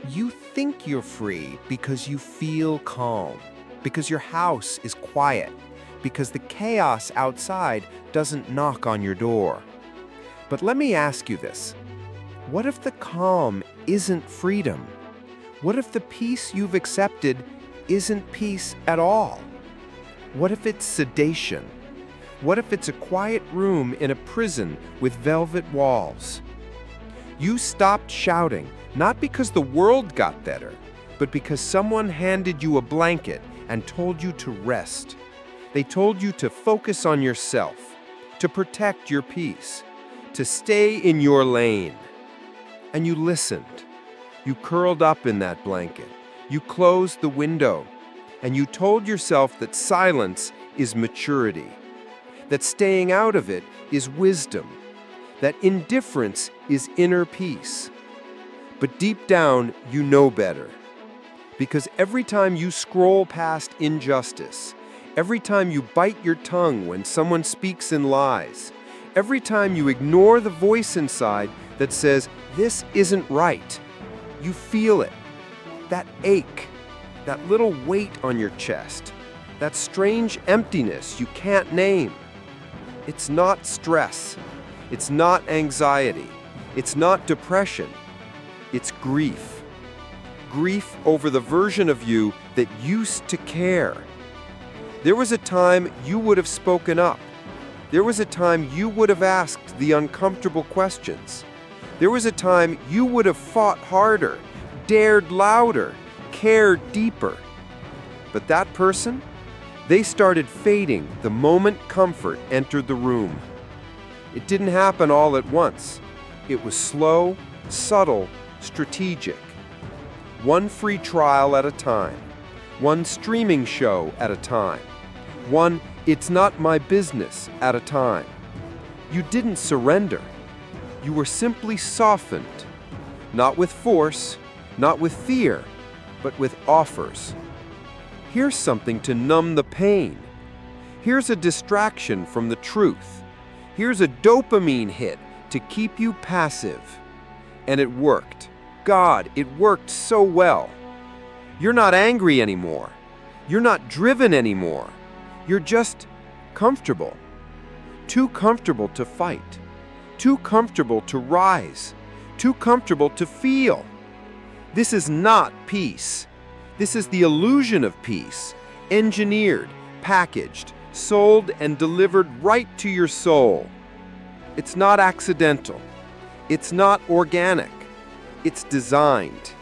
You think you're free because you feel calm, because your house is quiet, because the chaos outside doesn't knock on your door. But let me ask you this. What if the calm isn't freedom? What if the peace you've accepted isn't peace at all? What if it's sedation? What if it's a quiet room in a prison with velvet walls? You stopped shouting, not because the world got better, but because someone handed you a blanket and told you to rest. They told you to focus on yourself, to protect your peace, to stay in your lane. And you listened. You curled up in that blanket. You closed the window. And you told yourself that silence is maturity, that staying out of it is wisdom, that indifference is inner peace. But deep down, you know better. Because every time you scroll past injustice, every time you bite your tongue when someone speaks in lies, every time you ignore the voice inside that says, "This isn't right," you feel it. That ache, that little weight on your chest, that strange emptiness you can't name. It's not stress. It's not anxiety. It's not depression. It's grief. Grief over the version of you that used to care. There was a time you would have spoken up. There was a time you would have asked the uncomfortable questions. There was a time you would have fought harder, dared louder, cared deeper. But that person, they started fading the moment comfort entered the room. It didn't happen all at once. It was slow, subtle, strategic. One free trial at a time. One streaming show at a time. One "it's not my business" at a time. You didn't surrender. You were simply softened. Not with force, not with fear, but with offers. Here's something to numb the pain. Here's a distraction from the truth. Here's a dopamine hit to keep you passive. And it worked. God, it worked so well. You're not angry anymore. You're not driven anymore. You're just comfortable. Too comfortable to fight. Too comfortable to rise. Too comfortable to feel. This is not peace. This is the illusion of peace, engineered, packaged, sold, and delivered right to your soul. It's not accidental. It's not organic. It's designed.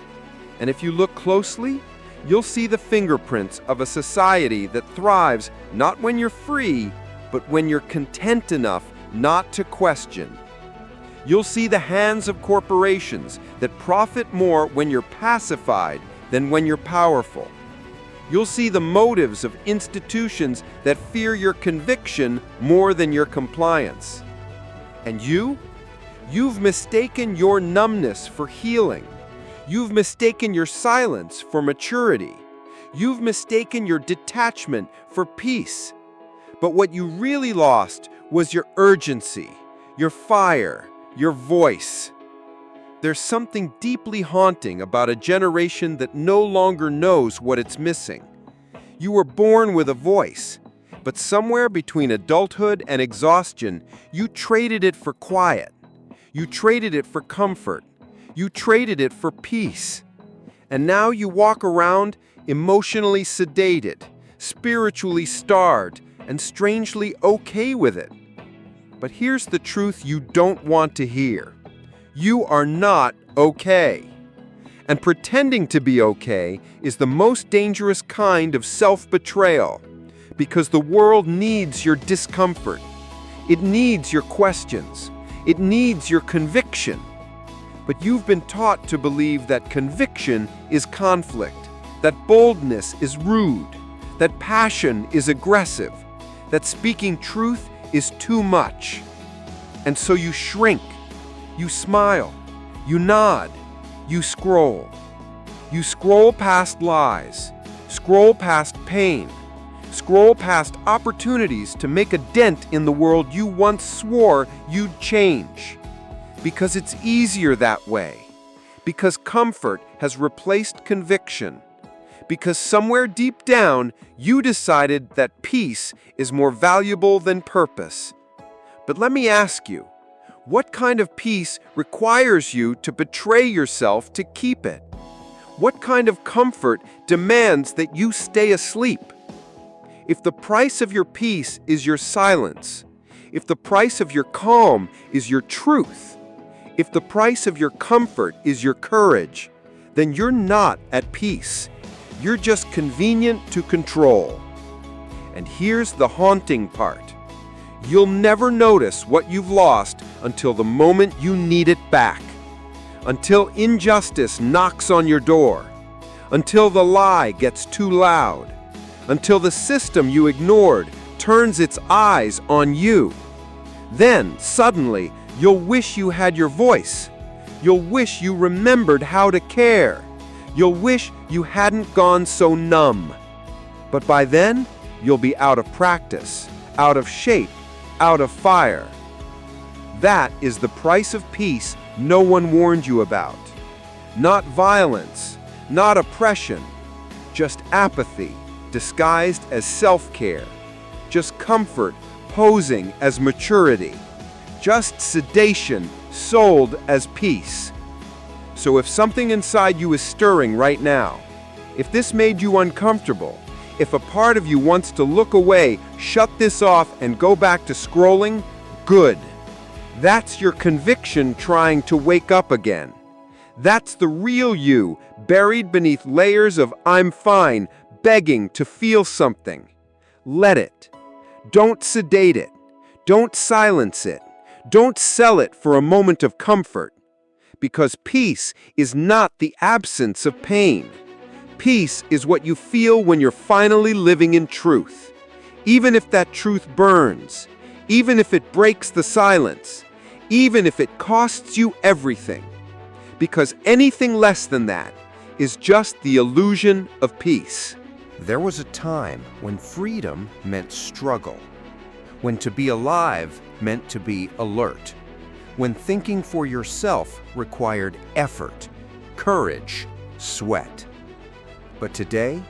And if you look closely, you'll see the fingerprints of a society that thrives not when you're free, but when you're content enough not to question. You'll see the hands of corporations that profit more when you're pacified than when you're powerful. You'll see the motives of institutions that fear your conviction more than your compliance. And you've mistaken your numbness for healing. You've mistaken your silence for maturity. You've mistaken your detachment for peace. But what you really lost was your urgency, your fire, your voice. There's something deeply haunting about a generation that no longer knows what it's missing. You were born with a voice, but somewhere between adulthood and exhaustion, you traded it for quiet. You traded it for comfort. You traded it for peace. And now you walk around emotionally sedated, spiritually starved, and strangely okay with it. But here's the truth you don't want to hear. You are not okay. And pretending to be okay is the most dangerous kind of self-betrayal, because the world needs your discomfort. It needs your questions. It needs your conviction. But you've been taught to believe that conviction is conflict, that boldness is rude, that passion is aggressive, that speaking truth is too much. And so you shrink, you smile, you nod, you scroll. You scroll past lies, scroll past pain, scroll past opportunities to make a dent in the world you once swore you'd change. Because it's easier that way. because comfort has replaced conviction, because somewhere deep down you decided that peace is more valuable than purpose. But let me ask you, what kind of peace requires you to betray yourself to keep it? What kind of comfort demands that you stay asleep? If the price of your peace is your silence, if the price of your calm is your truth, if the price of your comfort is your courage, then you're not at peace. You're just convenient to control. And here's the haunting part. You'll never notice what you've lost until the moment you need it back. Until injustice knocks on your door. Until the lie gets too loud. Until the system you ignored turns its eyes on you. Then, suddenly, you'll wish you had your voice. You'll wish you remembered how to care. You'll wish you hadn't gone so numb. But by then, you'll be out of practice, out of shape, out of fire. That is the price of peace no one warned you about. Not violence, not oppression, just apathy disguised as self-care, just comfort posing as maturity, just sedation sold as peace. So if something inside you is stirring right now, if this made you uncomfortable, if a part of you wants to look away, shut this off and go back to scrolling, good. That's your conviction trying to wake up again. That's the real you, buried beneath layers of I'm fine, begging to feel something. Let it. Don't sedate it. Don't silence it. Don't sell it for a moment of comfort. Because peace is not the absence of pain. Peace is what you feel when you're finally living in truth. Even if that truth burns, even if it breaks the silence, even if it costs you everything. Because anything less than that is just the illusion of peace. There was a time when freedom meant struggle, when to be alive meant to be alert, when thinking for yourself required effort, courage, sweat. But today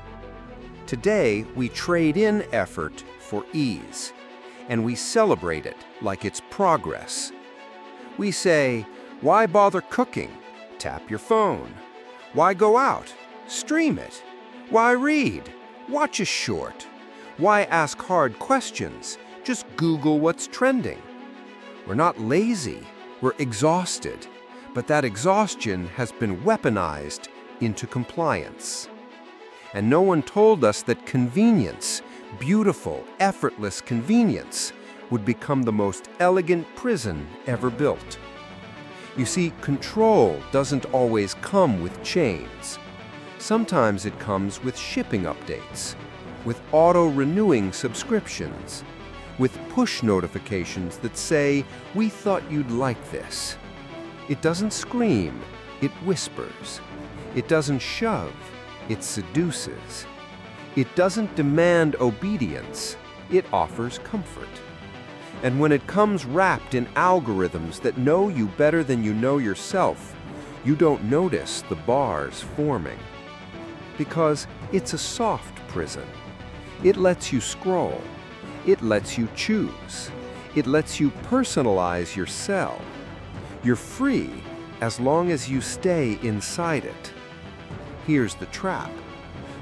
we trade in effort for ease, and we celebrate it like it's progress. We say, why bother cooking? Tap your phone. Why go out? Stream it. Why read? Watch a short. Why ask hard questions? Just Google what's trending. We're not lazy, we're exhausted, but that exhaustion has been weaponized into compliance. And no one told us that convenience, beautiful, effortless convenience, would become the most elegant prison ever built. You see, control doesn't always come with chains. Sometimes it comes with shipping updates, with auto-renewing subscriptions, with push notifications that say, we thought you'd like this. It doesn't scream, it whispers. It doesn't shove, it seduces. It doesn't demand obedience, it offers comfort. And when it comes wrapped in algorithms that know you better than you know yourself, you don't notice the bars forming. Because it's a soft prison. It lets you scroll. It lets you choose. It lets you personalize your cell. You're free as long as you stay inside it. Here's the trap.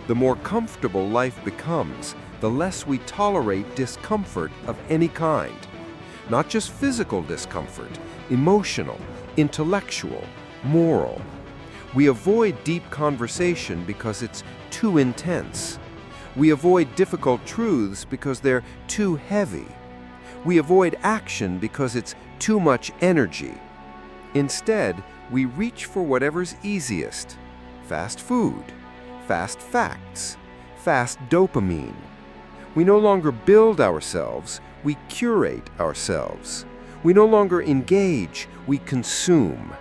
The more comfortable life becomes, the less we tolerate discomfort of any kind. Not just physical discomfort, emotional, intellectual, moral. We avoid deep conversation because it's too intense. We avoid difficult truths because they're too heavy. We avoid action because it's too much energy. Instead, we reach for whatever's easiest. Fast food, fast facts, fast dopamine. We no longer build ourselves, we curate ourselves. We no longer engage, we consume.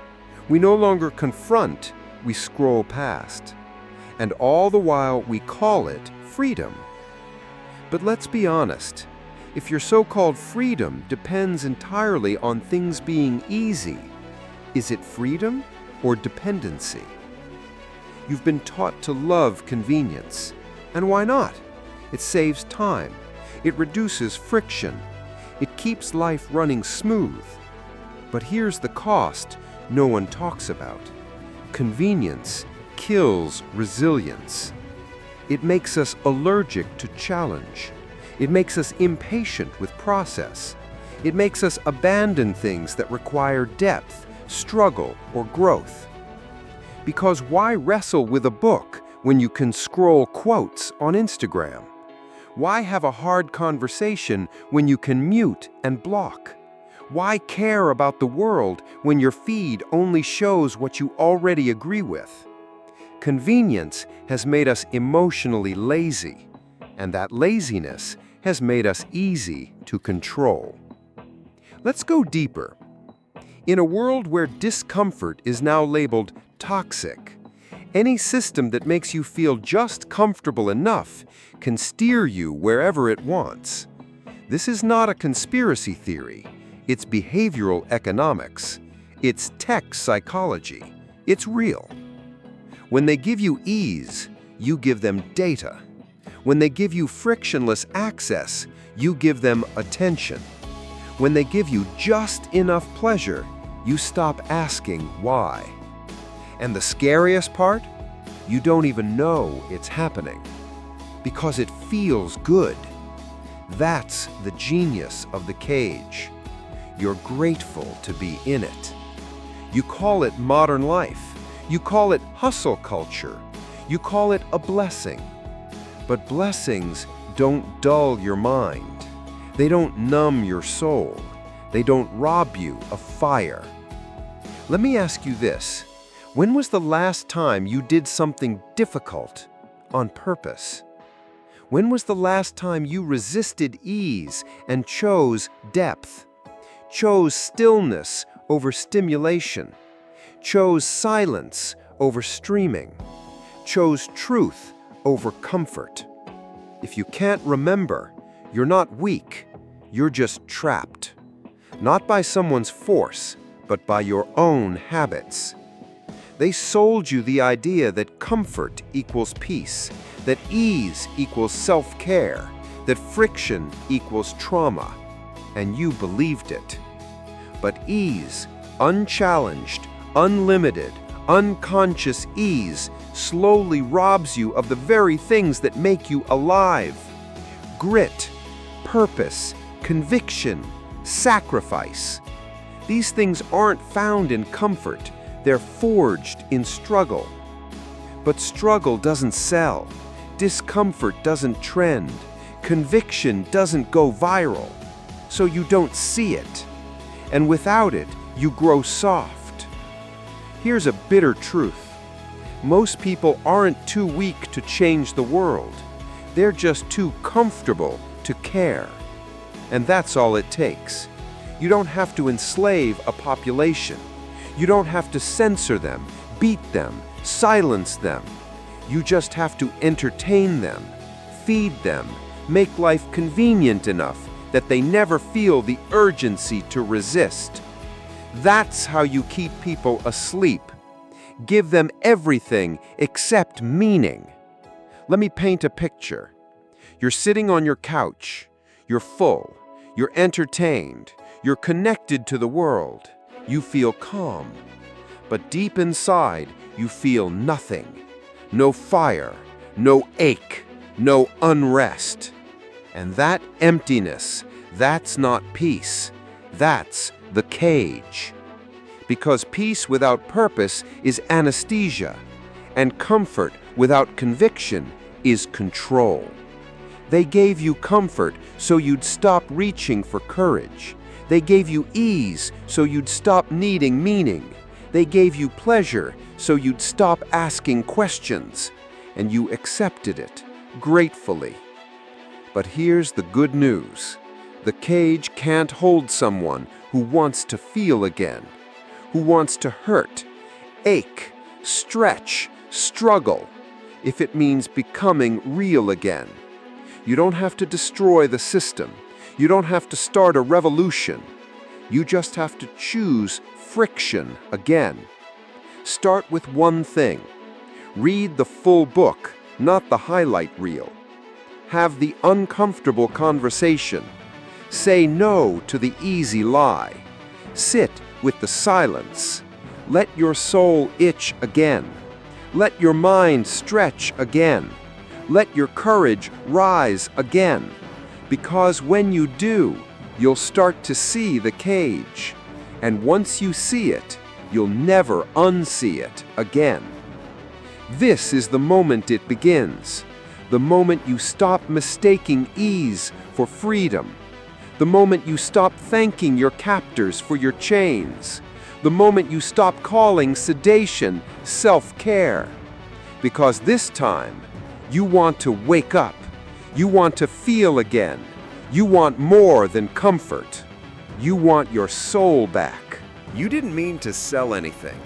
We no longer confront, we scroll past. And all the while we call it freedom. But let's be honest, if your so-called freedom depends entirely on things being easy, is it freedom or dependency. You've been taught to love convenience. And why not? It saves time. It reduces friction. It keeps life running smooth. But here's the cost no one talks about. Convenience kills resilience. It makes us allergic to challenge. It makes us impatient with process. It makes us abandon things that require depth, struggle, or growth. Because why wrestle with a book when you can scroll quotes on Instagram? Why have a hard conversation when you can mute and block? Why care about the world when your feed only shows what you already agree with? Convenience has made us emotionally lazy, and that laziness has made us easy to control. Let's go deeper. In a world where discomfort is now labeled toxic, any system that makes you feel just comfortable enough can steer you wherever it wants. This is not a conspiracy theory. It's behavioral economics. It's tech psychology. It's real. When they give you ease, you give them data. When they give you frictionless access, you give them attention. When they give you just enough pleasure, you stop asking why. And the scariest part? You don't even know it's happening. Because it feels good. That's the genius of the cage. You're grateful to be in it. You call it modern life. You call it hustle culture. You call it a blessing. But blessings don't dull your mind. They don't numb your soul. They don't rob you of fire. Let me ask you this. When was the last time you did something difficult on purpose? When was the last time you resisted ease and chose depth? Chose stillness over stimulation? Chose silence over streaming? Chose truth over comfort? If you can't remember, you're not weak. You're just trapped. Not by someone's force, but by your own habits. They sold you the idea that comfort equals peace, that ease equals self-care, that friction equals trauma, and you believed it. But ease, unchallenged, unlimited, unconscious ease slowly robs you of the very things that make you alive. Grit, purpose, conviction, sacrifice. These things aren't found in comfort. They're forged in struggle. But struggle doesn't sell. Discomfort doesn't trend. Conviction doesn't go viral. So you don't see it. And without it, you grow soft. Here's a bitter truth. Most people aren't too weak to change the world. They're just too comfortable to care. And that's all it takes. You don't have to enslave a population. You don't have to censor them, beat them, silence them. You just have to entertain them, feed them, make life convenient enough that they never feel the urgency to resist. That's how you keep people asleep. Give them everything except meaning. Let me paint a picture. You're sitting on your couch. You're full. You're entertained. You're connected to the world. You feel calm. But deep inside, you feel nothing. No fire, no ache, no unrest. And that emptiness, that's not peace. That's the cage. Because peace without purpose is anesthesia, and comfort without conviction is control. They gave you comfort so you'd stop reaching for courage. They gave you ease so you'd stop needing meaning. They gave you pleasure so you'd stop asking questions. And you accepted it, gratefully. But here's the good news. The cage can't hold someone who wants to feel again, who wants to hurt, ache, stretch, struggle, if it means becoming real again. You don't have to destroy the system. You don't have to start a revolution. You just have to choose friction again. Start with one thing. Read the full book, not the highlight reel. Have the uncomfortable conversation. Say no to the easy lie. Sit with the silence. Let your soul itch again. Let your mind stretch again. Let your courage rise again. Because when you do, you'll start to see the cage. And once you see it, you'll never unsee it again. This is the moment it begins. The moment you stop mistaking ease for freedom. The moment you stop thanking your captors for your chains. The moment you stop calling sedation self-care. Because this time, you want to wake up. You want to feel again. You want more than comfort. You want your soul back. You didn't mean to sell anything.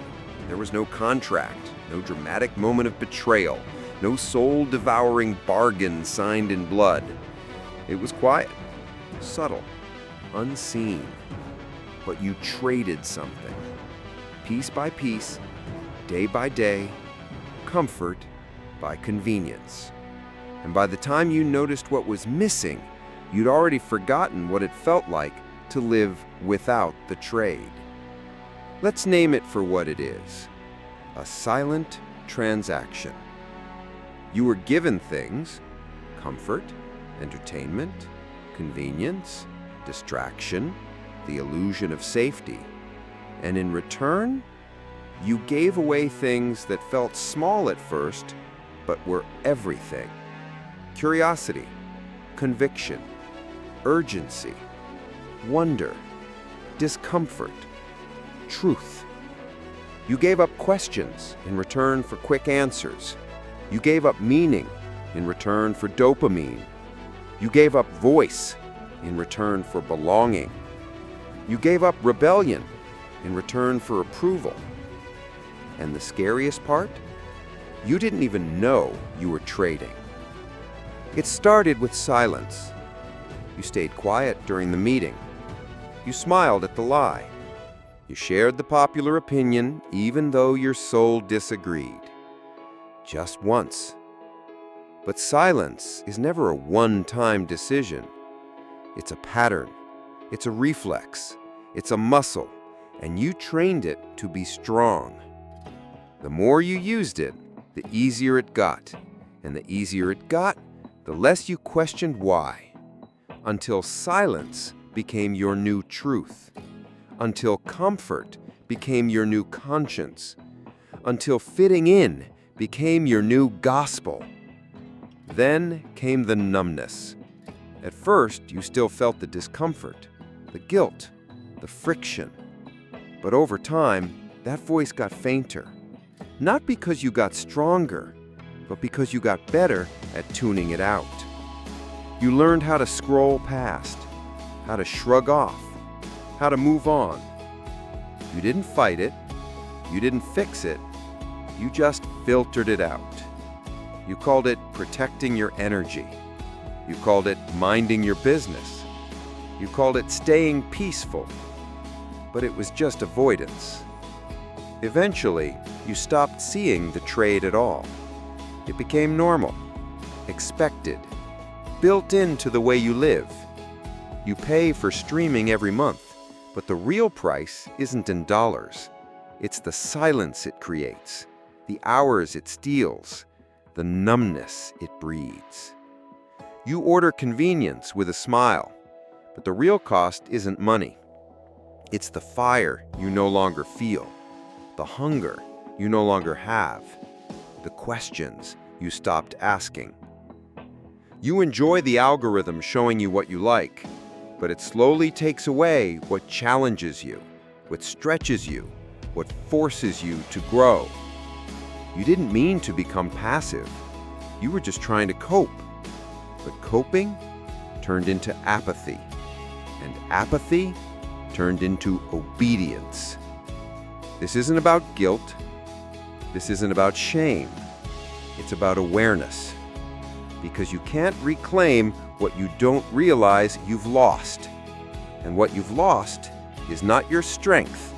There was no contract, no dramatic moment of betrayal, no soul-devouring bargain signed in blood. It was quiet, subtle, unseen. But you traded something. Piece by piece, day by day, comfort by convenience. And by the time you noticed what was missing, you'd already forgotten what it felt like to live without the trade. Let's name it for what it is: a silent transaction. You were given things: comfort, entertainment, convenience, distraction, the illusion of safety. And in return, you gave away things that felt small at first, but were everything. Curiosity, conviction, urgency, wonder, discomfort, truth. You gave up questions in return for quick answers. You gave up meaning in return for dopamine. You gave up voice in return for belonging. You gave up rebellion in return for approval. And the scariest part? You didn't even know you were trading. It started with silence. You stayed quiet during the meeting. You smiled at the lie. You shared the popular opinion even though your soul disagreed. Just once. But silence is never a one-time decision. It's a pattern. It's a reflex. It's a muscle. And you trained it to be strong. The more you used it, the easier it got. And the easier it got, the less you questioned why. Until silence became your new truth. Until comfort became your new conscience. Until fitting in became your new gospel. Then came the numbness. At first, you still felt the discomfort, the guilt, the friction. But over time, that voice got fainter. Not because you got stronger, but because you got better at tuning it out. You learned how to scroll past, how to shrug off, how to move on. You didn't fight it, you didn't fix it, you just filtered it out. You called it protecting your energy. You called it minding your business. You called it staying peaceful. But it was just avoidance. Eventually, you stopped seeing the trade at all. It became normal, expected, built into the way you live. You pay for streaming every month, but the real price isn't in dollars. It's the silence it creates, the hours it steals, the numbness it breeds. You order convenience with a smile, but the real cost isn't money. It's the fire you no longer feel, the hunger you no longer have, the questions you stopped asking. You enjoy the algorithm showing you what you like, but it slowly takes away what challenges you, what stretches you, what forces you to grow. You didn't mean to become passive. You were just trying to cope. But coping turned into apathy, and apathy turned into obedience. This isn't about guilt. This isn't about shame. It's about awareness. Because you can't reclaim what you don't realize you've lost. And what you've lost is not your strength.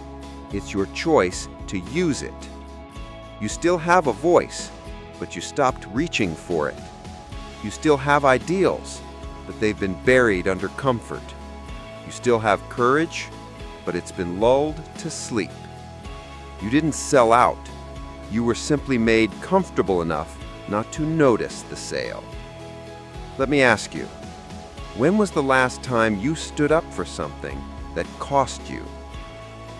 It's your choice to use it. You still have a voice, but you stopped reaching for it. You still have ideals, but they've been buried under comfort. You still have courage, but it's been lulled to sleep. You didn't sell out. You were simply made comfortable enough not to notice the sale. Let me ask you, when was the last time you stood up for something that cost you?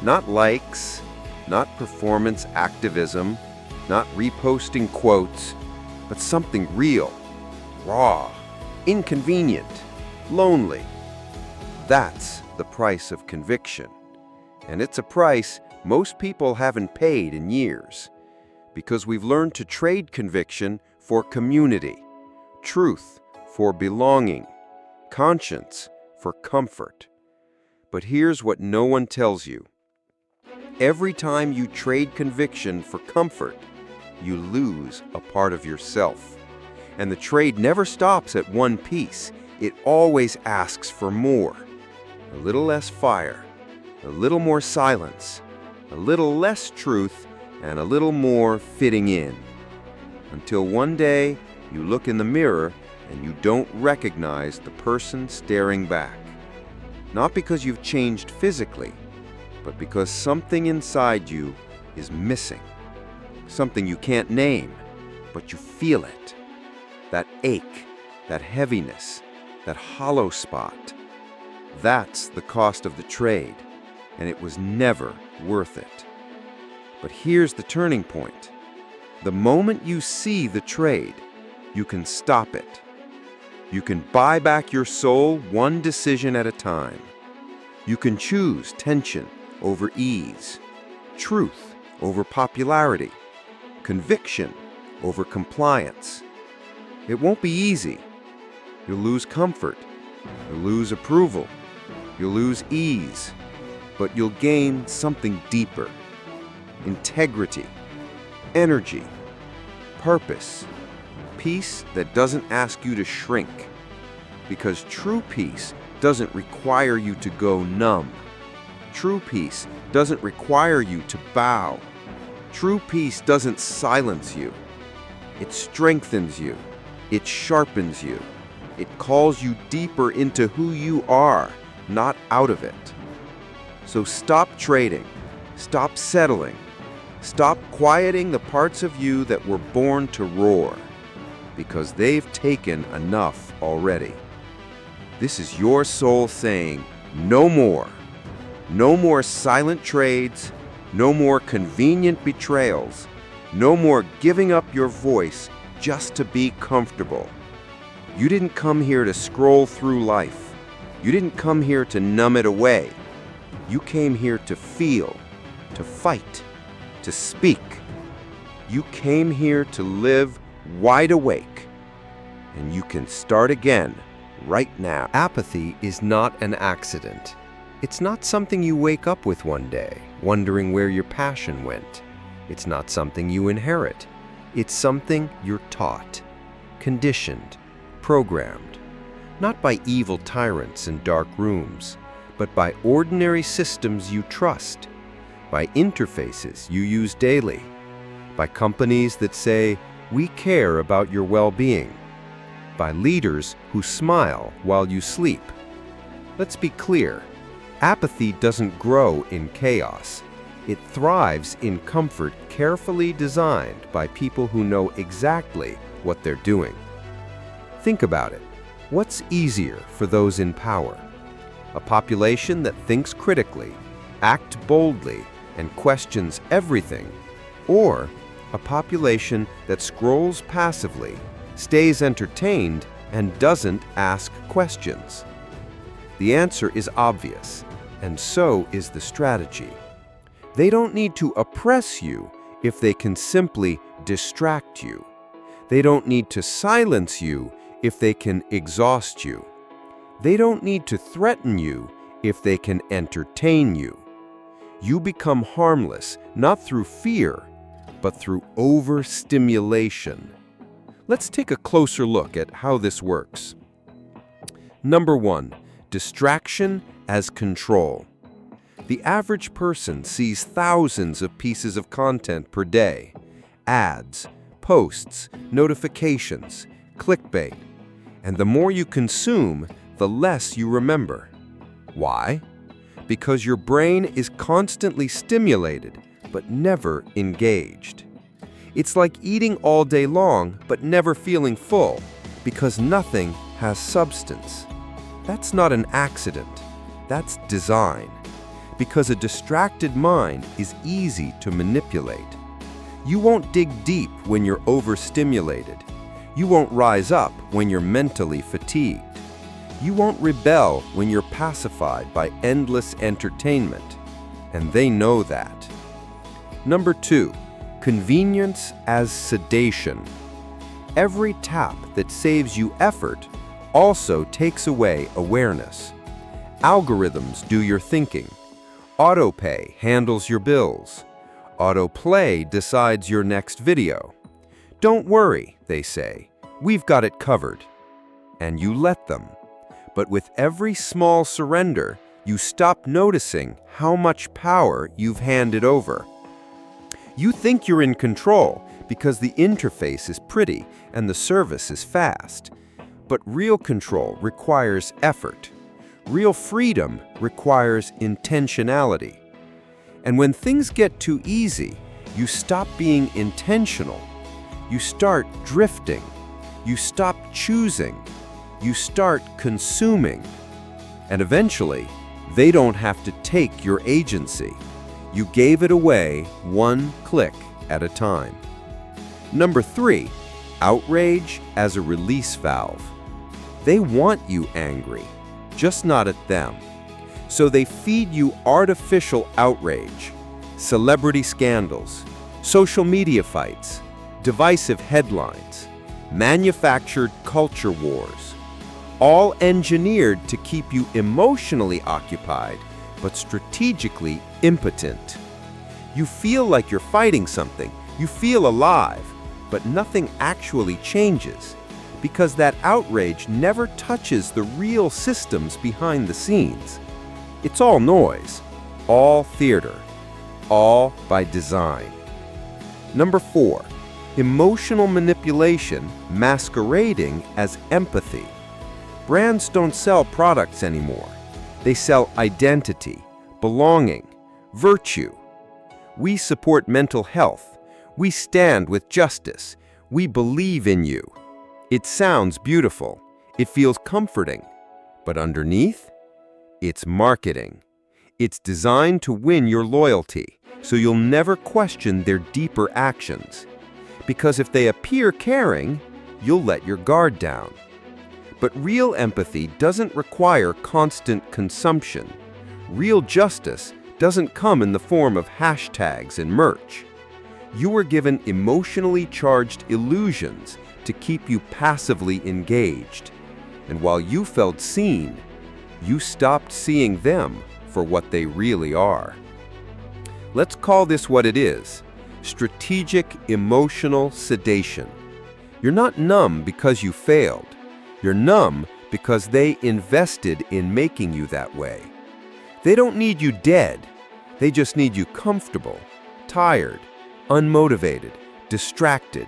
Not likes, not performance activism, not reposting quotes, but something real, raw, inconvenient, lonely. That's the price of conviction. And it's a price most people haven't paid in years, because we've learned to trade conviction for community, truth for belonging, conscience for comfort. But here's what no one tells you. Every time you trade conviction for comfort, you lose a part of yourself. And the trade never stops at one piece. It always asks for more. A little less fire, a little more silence, a little less truth, and a little more fitting in. Until one day, you look in the mirror and you don't recognize the person staring back. Not because you've changed physically, but because something inside you is missing. Something you can't name, but you feel it. That ache, that heaviness, that hollow spot. That's the cost of the trade, and it was never worth it. But here's the turning point. The moment you see the trade, you can stop it. You can buy back your soul one decision at a time. You can choose tension over ease, truth over popularity, conviction over compliance. It won't be easy. You'll lose comfort. You'll lose approval. You'll lose ease. But you'll gain something deeper. Integrity, energy, purpose, peace that doesn't ask you to shrink. Because true peace doesn't require you to go numb. True peace doesn't require you to bow. True peace doesn't silence you. It strengthens you. It sharpens you. It calls you deeper into who you are, not out of it. So stop trading. Stop settling. Stop quieting the parts of you that were born to roar, because they've taken enough already. This is your soul saying, no more. No more silent trades. No more convenient betrayals. No more giving up your voice just to be comfortable. You didn't come here to scroll through life. You didn't come here to numb it away. You came here to feel, to fight, to speak. You came here to live wide awake. And you can start again right now. Apathy is not an accident. It's not something you wake up with one day, wondering where your passion went. It's not something you inherit. It's something you're taught, conditioned, programmed. Not by evil tyrants in dark rooms, but by ordinary systems you trust, by interfaces you use daily, by companies that say, "We care about your well-being," by leaders who smile while you sleep. Let's be clear, apathy doesn't grow in chaos. It thrives in comfort carefully designed by people who know exactly what they're doing. Think about it. What's easier for those in power? A population that thinks critically, acts boldly, and questions everything, or a population that scrolls passively, stays entertained, and doesn't ask questions? The answer is obvious, and so is the strategy. They don't need to oppress you if they can simply distract you. They don't need to silence you if they can exhaust you. They don't need to threaten you if they can entertain you. You become harmless not through fear, but through overstimulation. Let's take a closer look at how this works. Number 1, distraction as control. The average person sees thousands of pieces of content per day, ads, posts, notifications, clickbait. And the more you consume, the less you remember. Why? Because your brain is constantly stimulated, but never engaged. It's like eating all day long, but never feeling full, because nothing has substance. That's not an accident. That's design. Because a distracted mind is easy to manipulate. You won't dig deep when you're overstimulated. You won't rise up when you're mentally fatigued. You won't rebel when you're pacified by endless entertainment. And they know that. Number 2, convenience as sedation. Every tap that saves you effort also takes away awareness. Algorithms do your thinking. Autopay handles your bills. Autoplay decides your next video. Don't worry, they say. We've got it covered. And you let them. But with every small surrender, you stop noticing how much power you've handed over. You think you're in control because the interface is pretty and the service is fast. But real control requires effort. Real freedom requires intentionality. And when things get too easy, you stop being intentional. You start drifting. You stop choosing. You start consuming. And eventually, they don't have to take your agency. You gave it away one click at a time. Number 3, outrage as a release valve. They want you angry, just not at them. So they feed you artificial outrage, celebrity scandals, social media fights, divisive headlines, manufactured culture wars, all engineered to keep you emotionally occupied, but strategically impotent. You feel like you're fighting something, you feel alive, but nothing actually changes, because that outrage never touches the real systems behind the scenes. It's all noise, all theater, all by design. Number 4, emotional manipulation masquerading as empathy. Brands don't sell products anymore. They sell identity, belonging, virtue. We support mental health. We stand with justice. We believe in you. It sounds beautiful. It feels comforting. But underneath, it's marketing. It's designed to win your loyalty, so you'll never question their deeper actions. Because if they appear caring, you'll let your guard down. But real empathy doesn't require constant consumption. Real justice doesn't come in the form of hashtags and merch. You were given emotionally charged illusions to keep you passively engaged. And while you felt seen, you stopped seeing them for what they really are. Let's call this what it is: strategic emotional sedation. You're not numb because you failed. You're numb because they invested in making you that way. They don't need you dead. They just need you comfortable, tired, unmotivated, distracted,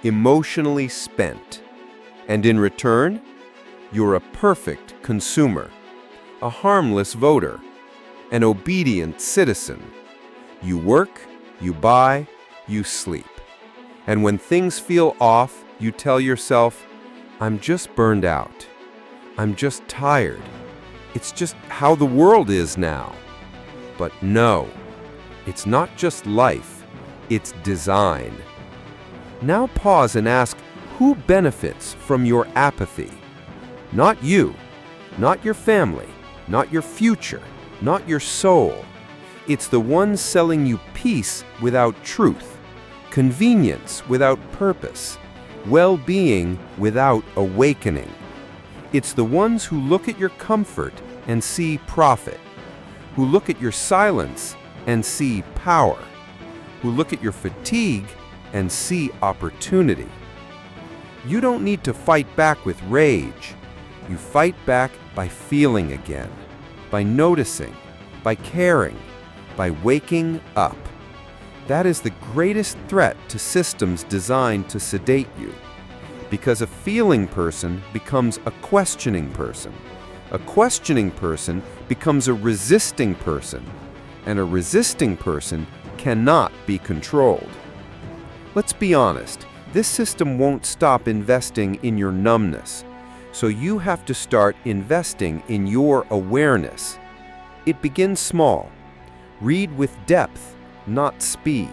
emotionally spent. And in return, you're a perfect consumer, a harmless voter, an obedient citizen. You work, you buy, you sleep. And when things feel off, you tell yourself, I'm just burned out. I'm just tired. It's just how the world is now. But no, it's not just life, it's design. Now pause and ask, who benefits from your apathy? Not you, not your family, not your future, not your soul. It's the ones selling you peace without truth, convenience without purpose, well-being without awakening. It's the ones who look at your comfort and see profit, who look at your silence and see power, who look at your fatigue and see opportunity. You don't need to fight back with rage. You fight back by feeling again, by noticing, by caring, by waking up. That is the greatest threat to systems designed to sedate you. Because a feeling person becomes a questioning person. A questioning person becomes a resisting person. And a resisting person cannot be controlled. Let's be honest, this system won't stop investing in your numbness. So you have to start investing in your awareness. It begins small. Read with depth, not speed.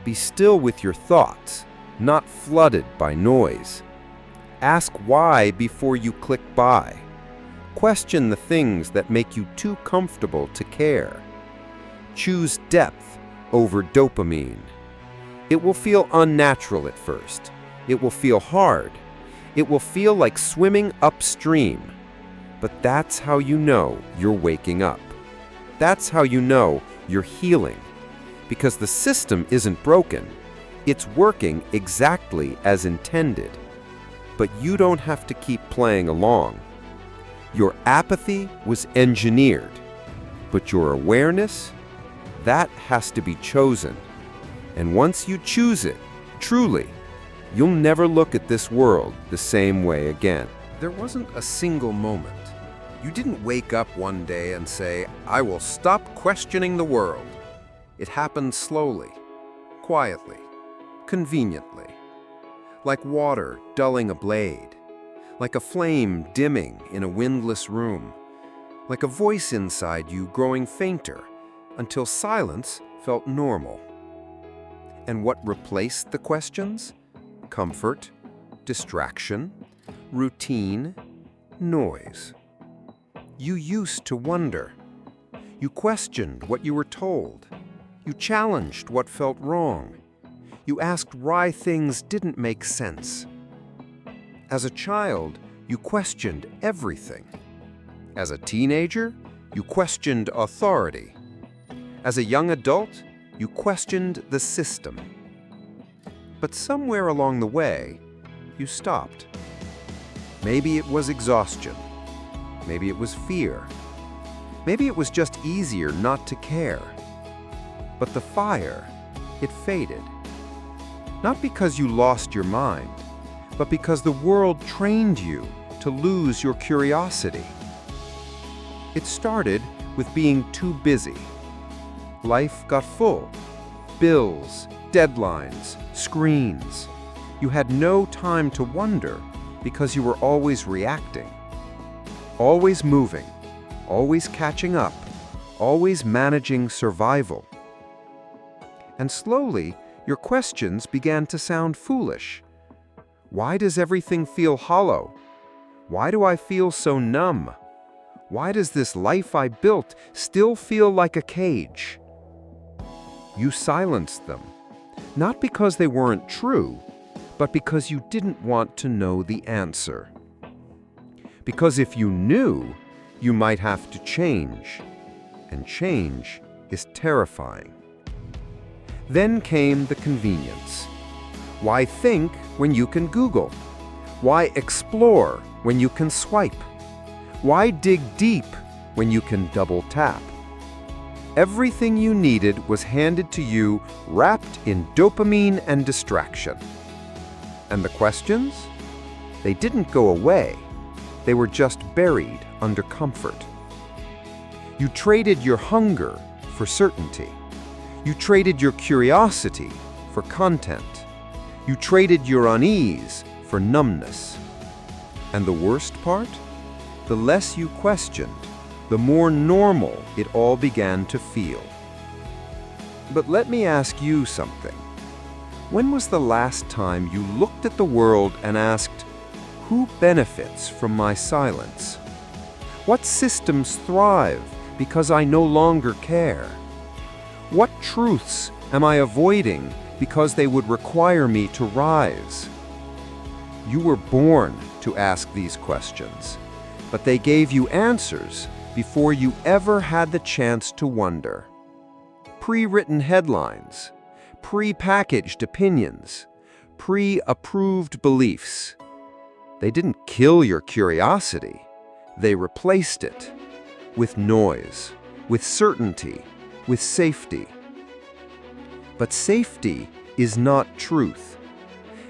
Be still with your thoughts, not flooded by noise. Ask why before you click buy. Question the things that make you too comfortable to care. Choose depth over dopamine. It will feel unnatural at first. It will feel hard. It will feel like swimming upstream. But that's how you know you're waking up. That's how you know you're healing. Because the system isn't broken. It's working exactly as intended. But you don't have to keep playing along. Your apathy was engineered. But your awareness, that has to be chosen. And once you choose it, truly, you'll never look at this world the same way again. There wasn't a single moment. You didn't wake up one day and say, "I will stop questioning the world." It happened slowly, quietly, conveniently. Like water dulling a blade. Like a flame dimming in a windless room. Like a voice inside you growing fainter until silence felt normal. And what replaced the questions? Comfort, distraction, routine, noise. You used to wonder. You questioned what you were told. You challenged what felt wrong. You asked why things didn't make sense. As a child, you questioned everything. As a teenager, you questioned authority. As a young adult, you questioned the system. But somewhere along the way, you stopped. Maybe it was exhaustion. Maybe it was fear. Maybe it was just easier not to care. But the fire, it faded. Not because you lost your mind, but because the world trained you to lose your curiosity. It started with being too busy. Life got full. Bills, deadlines, screens. You had no time to wonder because you were always reacting. Always moving, always catching up, always managing survival. And slowly, your questions began to sound foolish. Why does everything feel hollow? Why do I feel so numb? Why does this life I built still feel like a cage? You silenced them, not because they weren't true, but because you didn't want to know the answer. Because if you knew, you might have to change, and change is terrifying. Then came the convenience. Why think when you can Google? Why explore when you can swipe? Why dig deep when you can double tap? Everything you needed was handed to you wrapped in dopamine and distraction. And the questions? They didn't go away. They were just buried under comfort. You traded your hunger for certainty. You traded your curiosity for content. You traded your unease for numbness. And the worst part? The less you questioned, the more normal it all began to feel. But let me ask you something. When was the last time you looked at the world and asked, who benefits from my silence? What systems thrive because I no longer care? What truths am I avoiding because they would require me to rise? You were born to ask these questions, but they gave you answers before you ever had the chance to wonder. Pre-written headlines, pre-packaged opinions, pre-approved beliefs. They didn't kill your curiosity. They replaced it with noise, with certainty, with safety. But safety is not truth,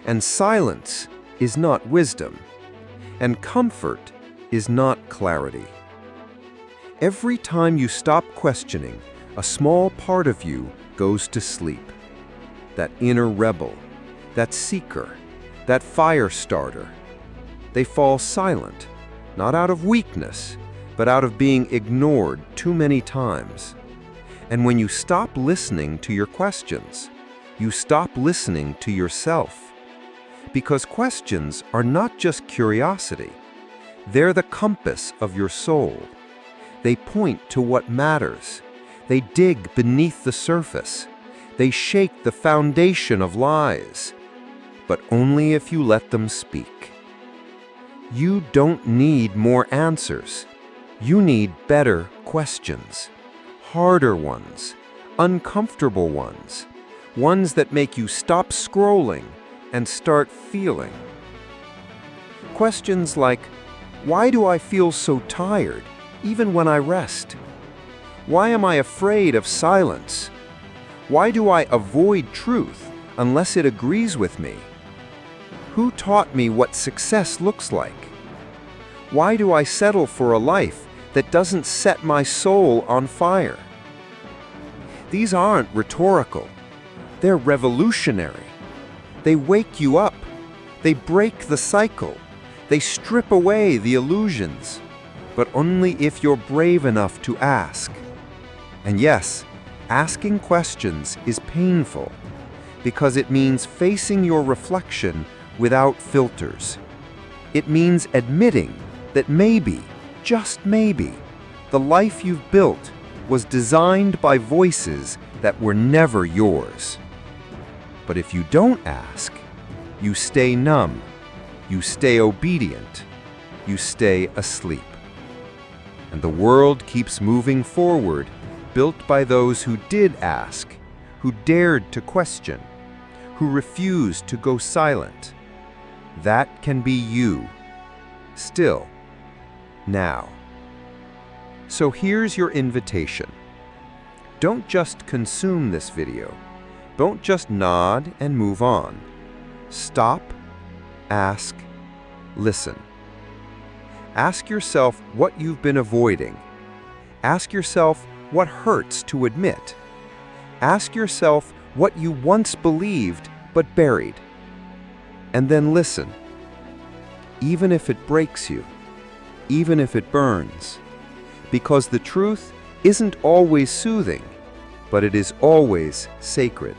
and silence is not wisdom, and comfort is not clarity. Every time you stop questioning, a small part of you goes to sleep. That inner rebel, that seeker, that fire starter. They fall silent, not out of weakness, but out of being ignored too many times. And when you stop listening to your questions, you stop listening to yourself. Because questions are not just curiosity. They're the compass of your soul. They point to what matters. They dig beneath the surface. They shake the foundation of lies. But only if you let them speak. You don't need more answers. You need better questions. Harder ones, uncomfortable ones, ones that make you stop scrolling and start feeling. Questions like, why do I feel so tired even when I rest? Why am I afraid of silence? Why do I avoid truth unless it agrees with me? Who taught me what success looks like? Why do I settle for a life that doesn't set my soul on fire? These aren't rhetorical. They're revolutionary. They wake you up. They break the cycle. They strip away the illusions. But only if you're brave enough to ask. And yes, asking questions is painful because it means facing your reflection without filters. It means admitting that maybe, just maybe, the life you've built was designed by voices that were never yours. But if you don't ask, you stay numb, you stay obedient, you stay asleep. And the world keeps moving forward, built by those who did ask, who dared to question, who refused to go silent. That can be you, still, now. So here's your invitation. Don't just consume this video. Don't just nod and move on. Stop, ask, listen. Ask yourself what you've been avoiding. Ask yourself what hurts to admit. Ask yourself what you once believed but buried. And then listen. Even if it breaks you, even if it burns. Because the truth isn't always soothing, but it is always sacred.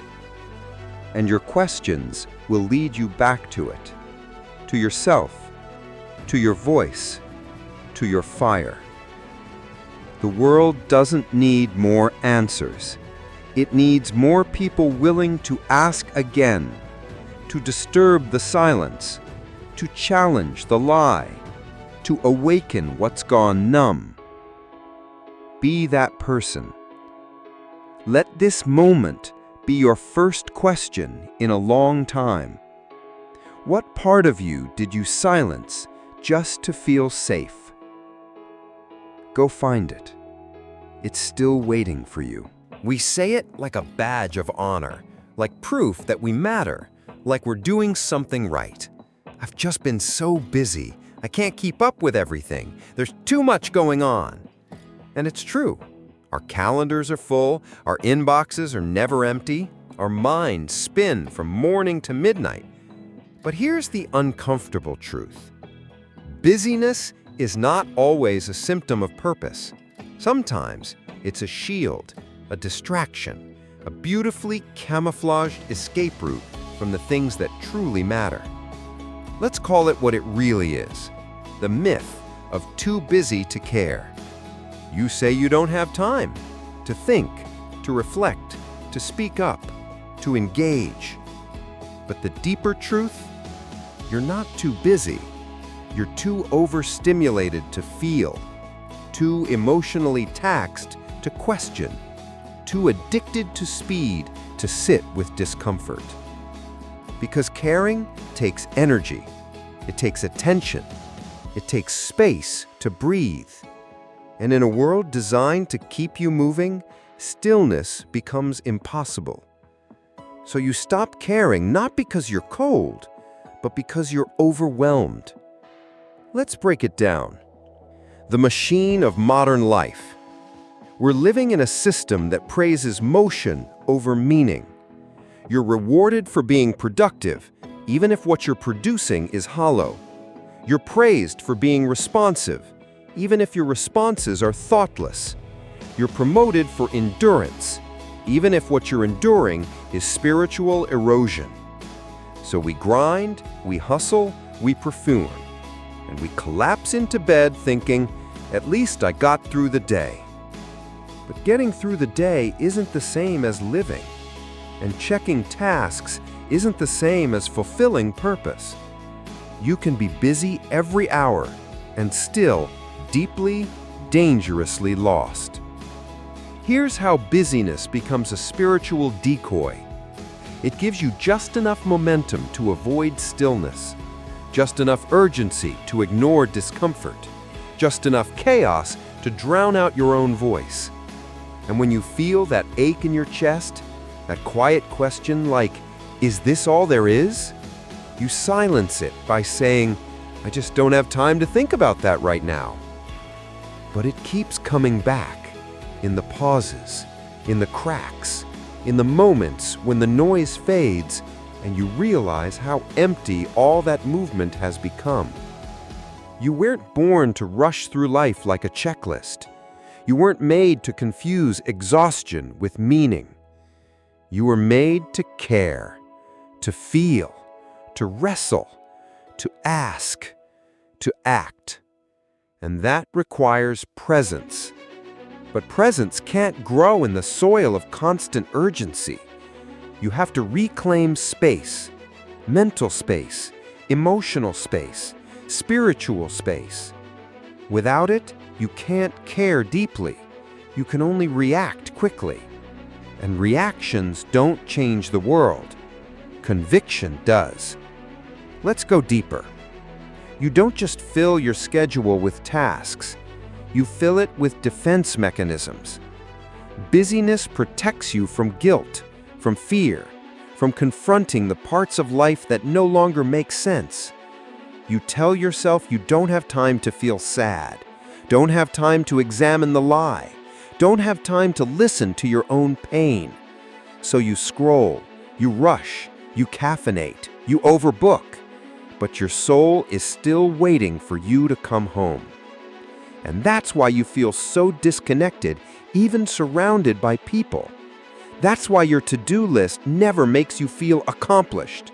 And your questions will lead you back to it, to yourself, to your voice, to your fire. The world doesn't need more answers. It needs more people willing to ask again, to disturb the silence, to challenge the lie, to awaken what's gone numb. Be that person. Let this moment be your first question in a long time. What part of you did you silence just to feel safe? Go find it. It's still waiting for you. We say it like a badge of honor, like proof that we matter, like we're doing something right. I've just been so busy. I can't keep up with everything. There's too much going on. And it's true. Our calendars are full, our inboxes are never empty, our minds spin from morning to midnight. But here's the uncomfortable truth. Busyness is not always a symptom of purpose. Sometimes it's a shield, a distraction, a beautifully camouflaged escape route from the things that truly matter. Let's call it what it really is, the myth of too busy to care. You say you don't have time to think, to reflect, to speak up, to engage. But the deeper truth, you're not too busy. You're too overstimulated to feel, too emotionally taxed to question, too addicted to speed to sit with discomfort. Because caring takes energy, it takes attention, it takes space to breathe. And in a world designed to keep you moving, stillness becomes impossible. So you stop caring not because you're cold, but because you're overwhelmed. Let's break it down. The machine of modern life. We're living in a system that praises motion over meaning. You're rewarded for being productive, even if what you're producing is hollow. You're praised for being responsive, even if your responses are thoughtless. You're promoted for endurance, even if what you're enduring is spiritual erosion. So we grind, we hustle, we perform, and we collapse into bed thinking, at least I got through the day. But getting through the day isn't the same as living, and checking tasks isn't the same as fulfilling purpose. You can be busy every hour and still deeply, dangerously lost. Here's how busyness becomes a spiritual decoy. It gives you just enough momentum to avoid stillness, just enough urgency to ignore discomfort, just enough chaos to drown out your own voice. And when you feel that ache in your chest, that quiet question like, "Is this all there is?" you silence it by saying, "I just don't have time to think about that right now." But it keeps coming back, in the pauses, in the cracks, in the moments when the noise fades and you realize how empty all that movement has become. You weren't born to rush through life like a checklist. You weren't made to confuse exhaustion with meaning. You were made to care, to feel, to wrestle, to ask, to act. And that requires presence. But presence can't grow in the soil of constant urgency. You have to reclaim space, mental space, emotional space, spiritual space. Without it, you can't care deeply. You can only react quickly. And reactions don't change the world. Conviction does. Let's go deeper. You don't just fill your schedule with tasks. You fill it with defense mechanisms. Busyness protects you from guilt, from fear, from confronting the parts of life that no longer make sense. You tell yourself you don't have time to feel sad, don't have time to examine the lie, don't have time to listen to your own pain. So you scroll, you rush, you caffeinate, you overbook, but your soul is still waiting for you to come home. And that's why you feel so disconnected, even surrounded by people. That's why your to-do list never makes you feel accomplished.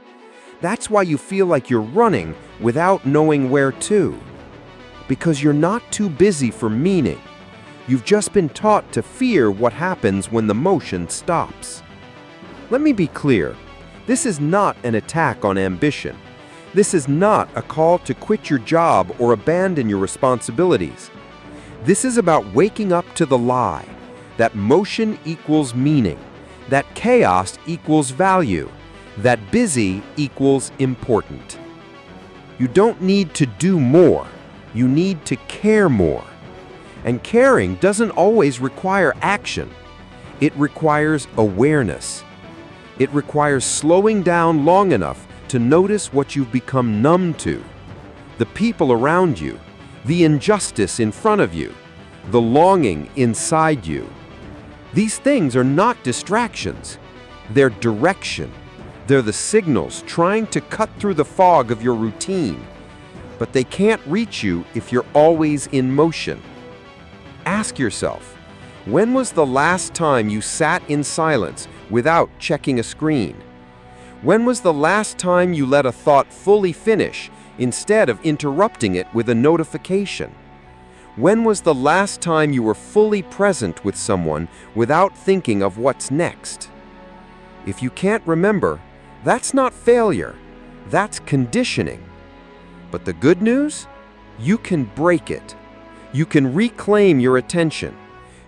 That's why you feel like you're running without knowing where to. Because you're not too busy for meaning. You've just been taught to fear what happens when the motion stops. Let me be clear. This is not an attack on ambition. This is not a call to quit your job or abandon your responsibilities. This is about waking up to the lie that motion equals meaning, that chaos equals value, that busy equals important. You don't need to do more. You need to care more. And caring doesn't always require action. It requires awareness. It requires slowing down long enough to notice what you've become numb to, the people around you, the injustice in front of you, the longing inside you. These things are not distractions. They're direction. They're the signals trying to cut through the fog of your routine. But they can't reach you if you're always in motion. Ask yourself, when was the last time you sat in silence without checking a screen? When was the last time you let a thought fully finish instead of interrupting it with a notification? When was the last time you were fully present with someone without thinking of what's next? If you can't remember, that's not failure, that's conditioning. But the good news? You can break it. You can reclaim your attention.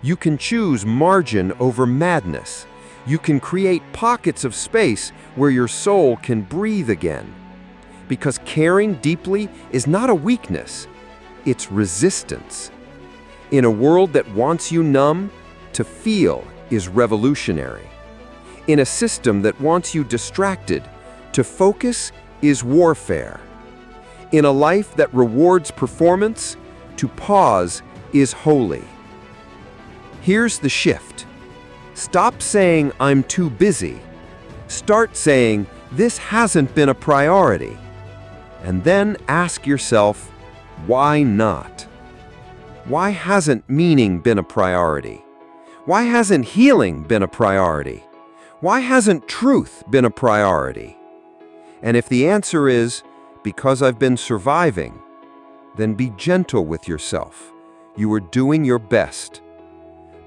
You can choose margin over madness. You can create pockets of space where your soul can breathe again. Because caring deeply is not a weakness, it's resistance. In a world that wants you numb, to feel is revolutionary. In a system that wants you distracted, to focus is warfare. In a life that rewards performance, to pause is holy. Here's the shift. Stop saying, "I'm too busy." Start saying, "This hasn't been a priority." And then ask yourself, why not? Why hasn't meaning been a priority? Why hasn't healing been a priority? Why hasn't truth been a priority? And if the answer is, because I've been surviving, then be gentle with yourself. You are doing your best.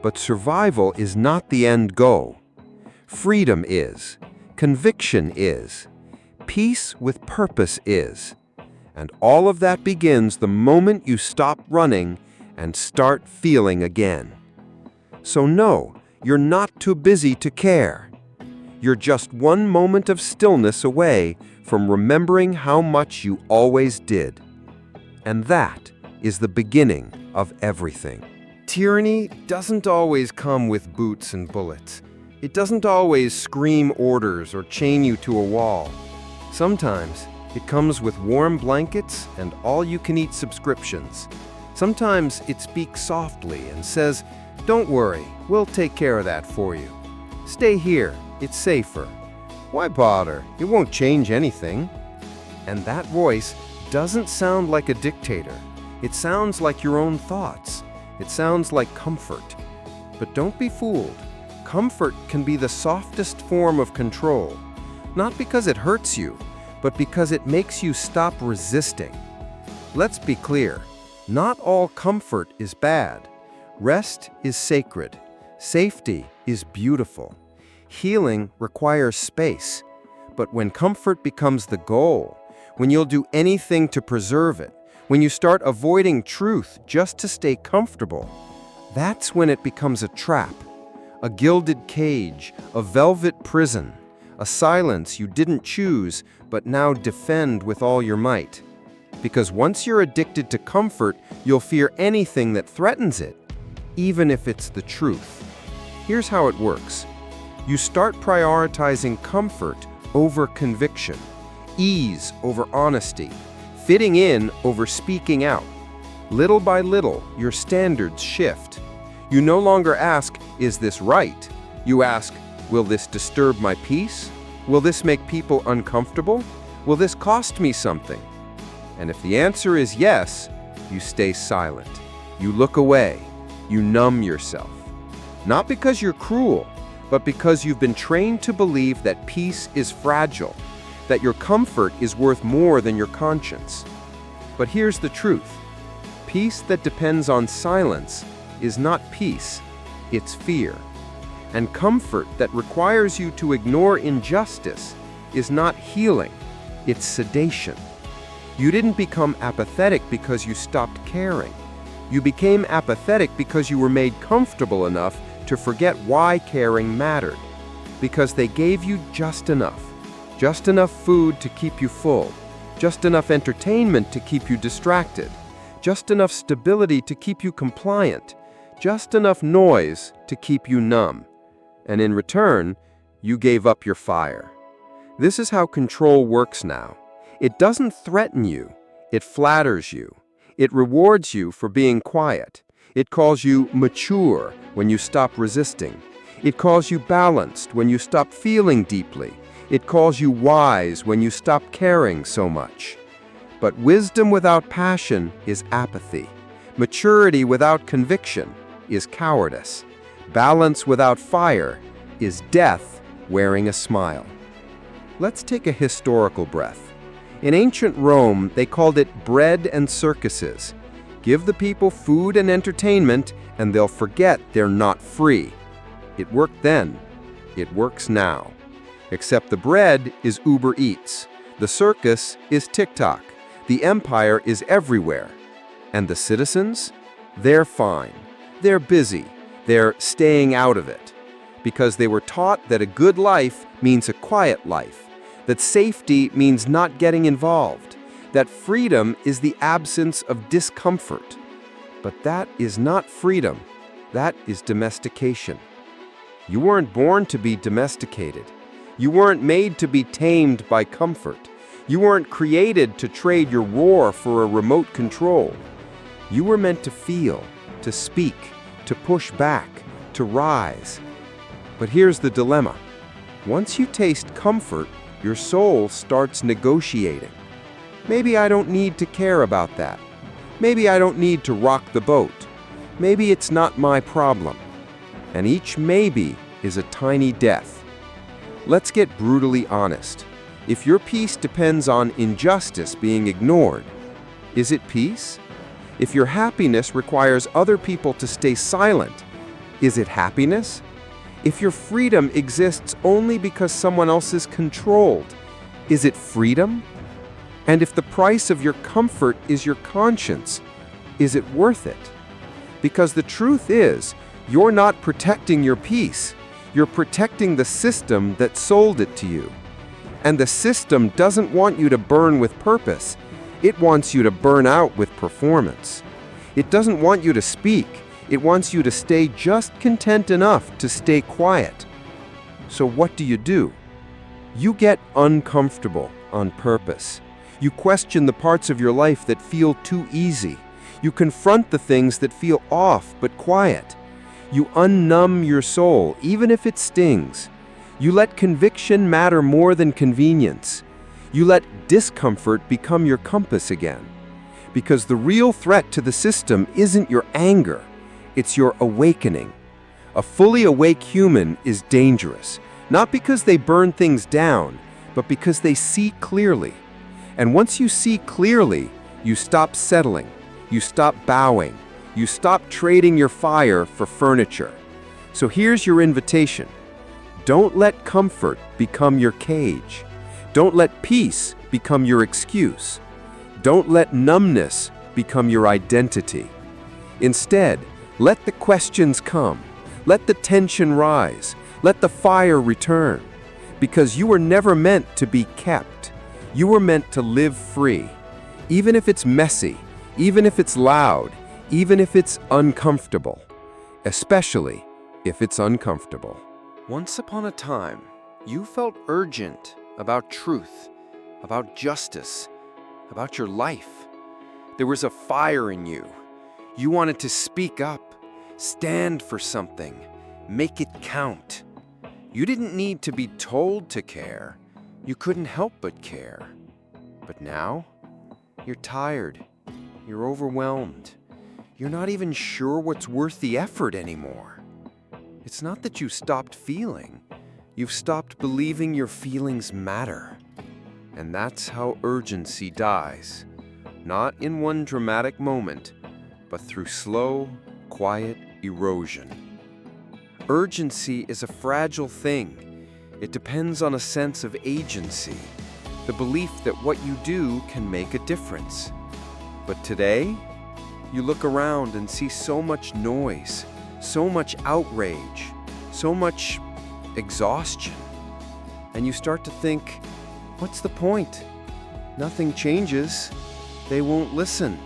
But survival is not the end goal. Freedom is. Conviction is. Peace with purpose is. And all of that begins the moment you stop running and start feeling again. So no, you're not too busy to care. You're just one moment of stillness away from remembering how much you always did. And that is the beginning of everything. Tyranny doesn't always come with boots and bullets. It doesn't always scream orders or chain you to a wall. Sometimes it comes with warm blankets and all-you-can-eat subscriptions. Sometimes it speaks softly and says, "Don't worry, we'll take care of that for you. Stay here, it's safer. Why bother? It won't change anything." And that voice doesn't sound like a dictator. It sounds like your own thoughts. It sounds like comfort. But don't be fooled. Comfort can be the softest form of control, not because it hurts you, but because it makes you stop resisting. Let's be clear, not all comfort is bad. Rest is sacred. Safety is beautiful. Healing requires space. But when comfort becomes the goal, when you'll do anything to preserve it, when you start avoiding truth just to stay comfortable, that's when it becomes a trap, a gilded cage, a velvet prison, a silence you didn't choose but now defend with all your might. Because once you're addicted to comfort, you'll fear anything that threatens it, even if it's the truth. Here's how it works. You start prioritizing comfort over conviction, ease over honesty, fitting in over speaking out. Little by little, your standards shift. You no longer ask, "Is this right?" You ask, "Will this disturb my peace? Will this make people uncomfortable? Will this cost me something?" And if the answer is yes, you stay silent. You look away. You numb yourself. Not because you're cruel, but because you've been trained to believe that peace is fragile, that your comfort is worth more than your conscience. But here's the truth. Peace that depends on silence is not peace, it's fear. And comfort that requires you to ignore injustice is not healing, it's sedation. You didn't become apathetic because you stopped caring. You became apathetic because you were made comfortable enough to forget why caring mattered. Because they gave you just enough food to keep you full, just enough entertainment to keep you distracted, just enough stability to keep you compliant, just enough noise to keep you numb. And in return, you gave up your fire. This is how control works now. It doesn't threaten you, it flatters you. It rewards you for being quiet. It calls you mature when you stop resisting. It calls you balanced when you stop feeling deeply. It calls you wise when you stop caring so much. But wisdom without passion is apathy. Maturity without conviction is cowardice. Balance without fire is death wearing a smile. Let's take a historical breath. In ancient Rome, they called it bread and circuses. Give the people food and entertainment, and they'll forget they're not free. It worked then. It works now. Except the bread is Uber Eats. The circus is TikTok. The empire is everywhere. And the citizens? They're fine. They're busy. They're staying out of it. Because they were taught that a good life means a quiet life. That safety means not getting involved. That freedom is the absence of discomfort. But that is not freedom. That is domestication. You weren't born to be domesticated. You weren't made to be tamed by comfort. You weren't created to trade your roar for a remote control. You were meant to feel, to speak, to push back, to rise. But here's the dilemma. Once you taste comfort, your soul starts negotiating. Maybe I don't need to care about that. Maybe I don't need to rock the boat. Maybe it's not my problem. And each maybe is a tiny death. Let's get brutally honest. If your peace depends on injustice being ignored, is it peace? If your happiness requires other people to stay silent, is it happiness? If your freedom exists only because someone else is controlled, is it freedom? And if the price of your comfort is your conscience, is it worth it? Because the truth is, you're not protecting your peace. You're protecting the system that sold it to you. And the system doesn't want you to burn with purpose. It wants you to burn out with performance. It doesn't want you to speak. It wants you to stay just content enough to stay quiet. So what do? You get uncomfortable on purpose. You question the parts of your life that feel too easy. You confront the things that feel off but quiet. You unnumb your soul, even if it stings. You let conviction matter more than convenience. You let discomfort become your compass again. Because the real threat to the system isn't your anger, it's your awakening. A fully awake human is dangerous, not because they burn things down, but because they see clearly. And once you see clearly, you stop settling, you stop bowing, you stop trading your fire for furniture. So here's your invitation. Don't let comfort become your cage. Don't let peace become your excuse. Don't let numbness become your identity. Instead, let the questions come. Let the tension rise. Let the fire return. Because you were never meant to be kept. You were meant to live free. Even if it's messy, even if it's loud, even if it's uncomfortable. Especially if it's uncomfortable. Once upon a time, you felt urgent about truth, about justice, about your life. There was a fire in you. You wanted to speak up, stand for something, make it count. You didn't need to be told to care. You couldn't help but care. But now, you're tired. You're overwhelmed. You're not even sure what's worth the effort anymore. It's not that you stopped feeling. You've stopped believing your feelings matter. And that's how urgency dies. Not in one dramatic moment, but through slow, quiet erosion. Urgency is a fragile thing. It depends on a sense of agency, the belief that what you do can make a difference. But today, you look around and see so much noise, so much outrage, so much exhaustion. And you start to think, what's the point? Nothing changes. They won't listen.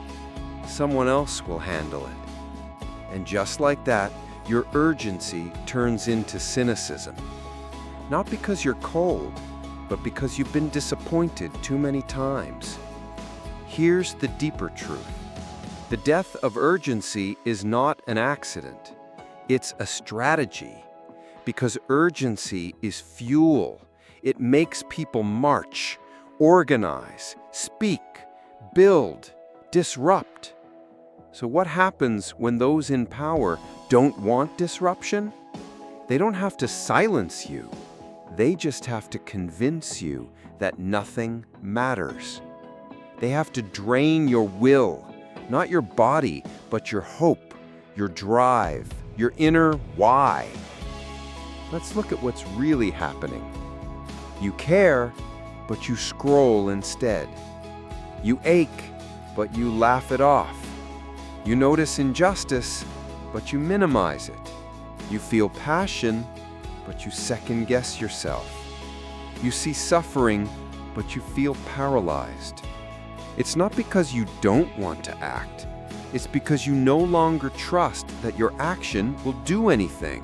Someone else will handle it. And just like that, your urgency turns into cynicism. Not because you're cold, but because you've been disappointed too many times. Here's the deeper truth. The death of urgency is not an accident. It's a strategy. Because urgency is fuel. It makes people march, organize, speak, build, disrupt. So what happens when those in power don't want disruption? They don't have to silence you. They just have to convince you that nothing matters. They have to drain your will, not your body, but your hope, your drive, your inner why. Let's look at what's really happening. You care, but you scroll instead. You ache, but you laugh it off. You notice injustice, but you minimize it. You feel passion, but you second-guess yourself. You see suffering, but you feel paralyzed. It's not because you don't want to act. It's because you no longer trust that your action will do anything.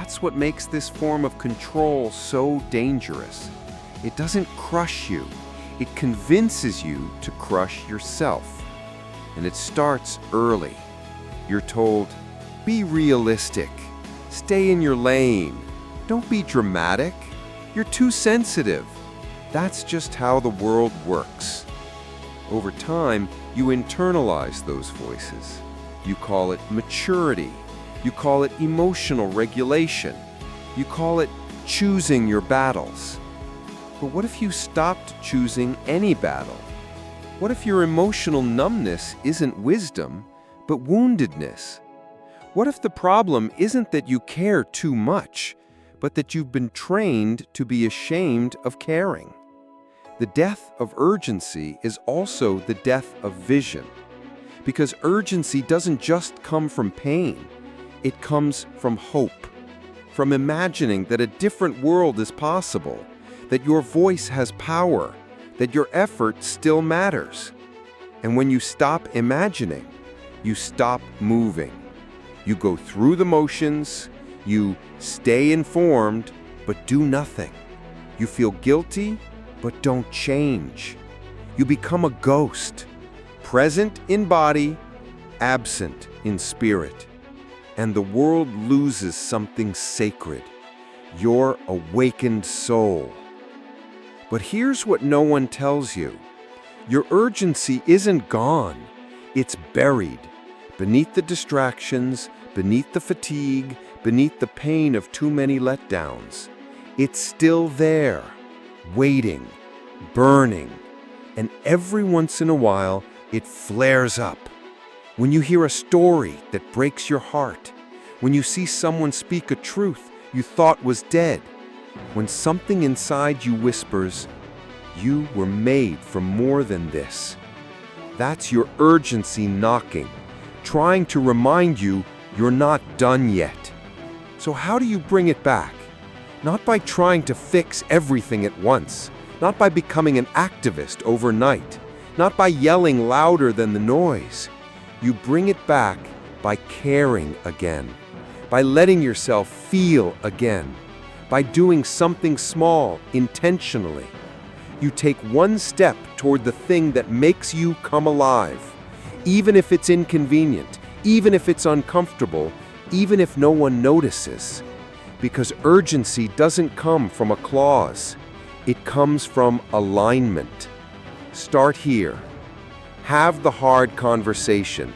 That's what makes this form of control so dangerous. It doesn't crush you. It convinces you to crush yourself. And it starts early. You're told, be realistic. Stay in your lane. Don't be dramatic. You're too sensitive. That's just how the world works. Over time, you internalize those voices. You call it maturity. You call it emotional regulation. You call it choosing your battles. But what if you stopped choosing any battle? What if your emotional numbness isn't wisdom, but woundedness? What if the problem isn't that you care too much, but that you've been trained to be ashamed of caring? The death of urgency is also the death of vision, because urgency doesn't just come from pain. It comes from hope, from imagining that a different world is possible, that your voice has power, that your effort still matters. And when you stop imagining, you stop moving. You go through the motions, you stay informed, but do nothing. You feel guilty, but don't change. You become a ghost, present in body, absent in spirit. And the world loses something sacred, your awakened soul. But here's what no one tells you. Your urgency isn't gone. It's buried beneath the distractions, beneath the fatigue, beneath the pain of too many letdowns. It's still there, waiting, burning, and every once in a while it flares up. When you hear a story that breaks your heart, when you see someone speak a truth you thought was dead, when something inside you whispers, you were made for more than this. That's your urgency knocking, trying to remind you you're not done yet. So how do you bring it back? Not by trying to fix everything at once, not by becoming an activist overnight, not by yelling louder than the noise. You bring it back by caring again, by letting yourself feel again, by doing something small intentionally. You take one step toward the thing that makes you come alive, even if it's inconvenient, even if it's uncomfortable, even if no one notices. Because urgency doesn't come from a clause, it comes from alignment. Start here. Have the hard conversation.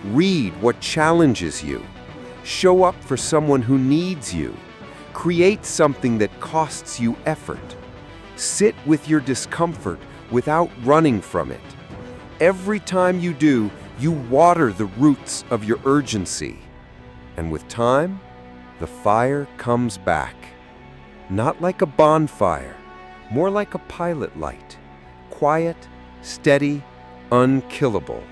Read what challenges you. Show up for someone who needs you. Create something that costs you effort. Sit with your discomfort without running from it. Every time you do, you water the roots of your urgency. And with time, the fire comes back. Not like a bonfire, more like a pilot light. Quiet, steady, unkillable.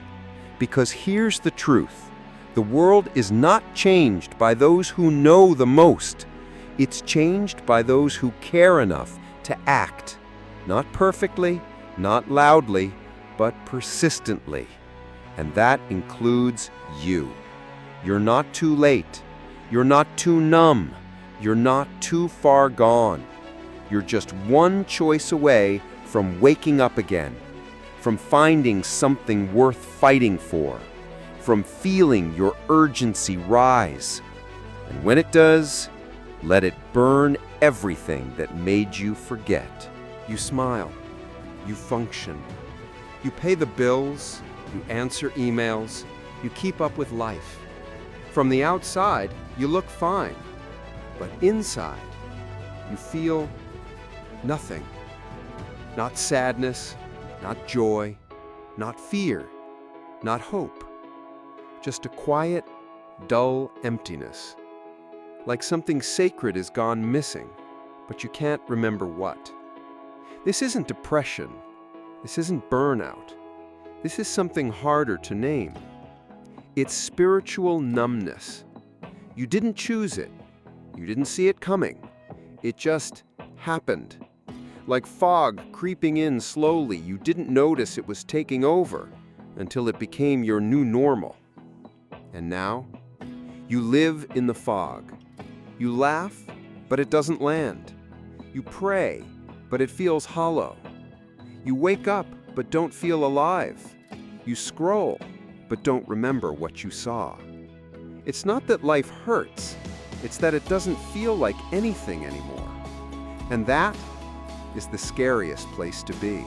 Because here's the truth. The world is not changed by those who know the most. It's changed by those who care enough to act. Not perfectly, not loudly, but persistently. And that includes you. You're not too late. You're not too numb. You're not too far gone. You're just one choice away from waking up again, from finding something worth fighting for, from feeling your urgency rise. And when it does, let it burn everything that made you forget. You smile. You function. You pay the bills. You answer emails. You keep up with life. From the outside, you look fine. But inside, you feel nothing. Not sadness, not joy, not fear, not hope. Just a quiet, dull emptiness. Like something sacred has gone missing, but you can't remember what. This isn't depression. This isn't burnout. This is something harder to name. It's spiritual numbness. You didn't choose it. You didn't see it coming. It just happened. Like fog creeping in slowly, you didn't notice it was taking over until it became your new normal. And now, you live in the fog. You laugh, but it doesn't land. You pray, but it feels hollow. You wake up, but don't feel alive. You scroll, but don't remember what you saw. It's not that life hurts, it's that it doesn't feel like anything anymore. And that is the scariest place to be.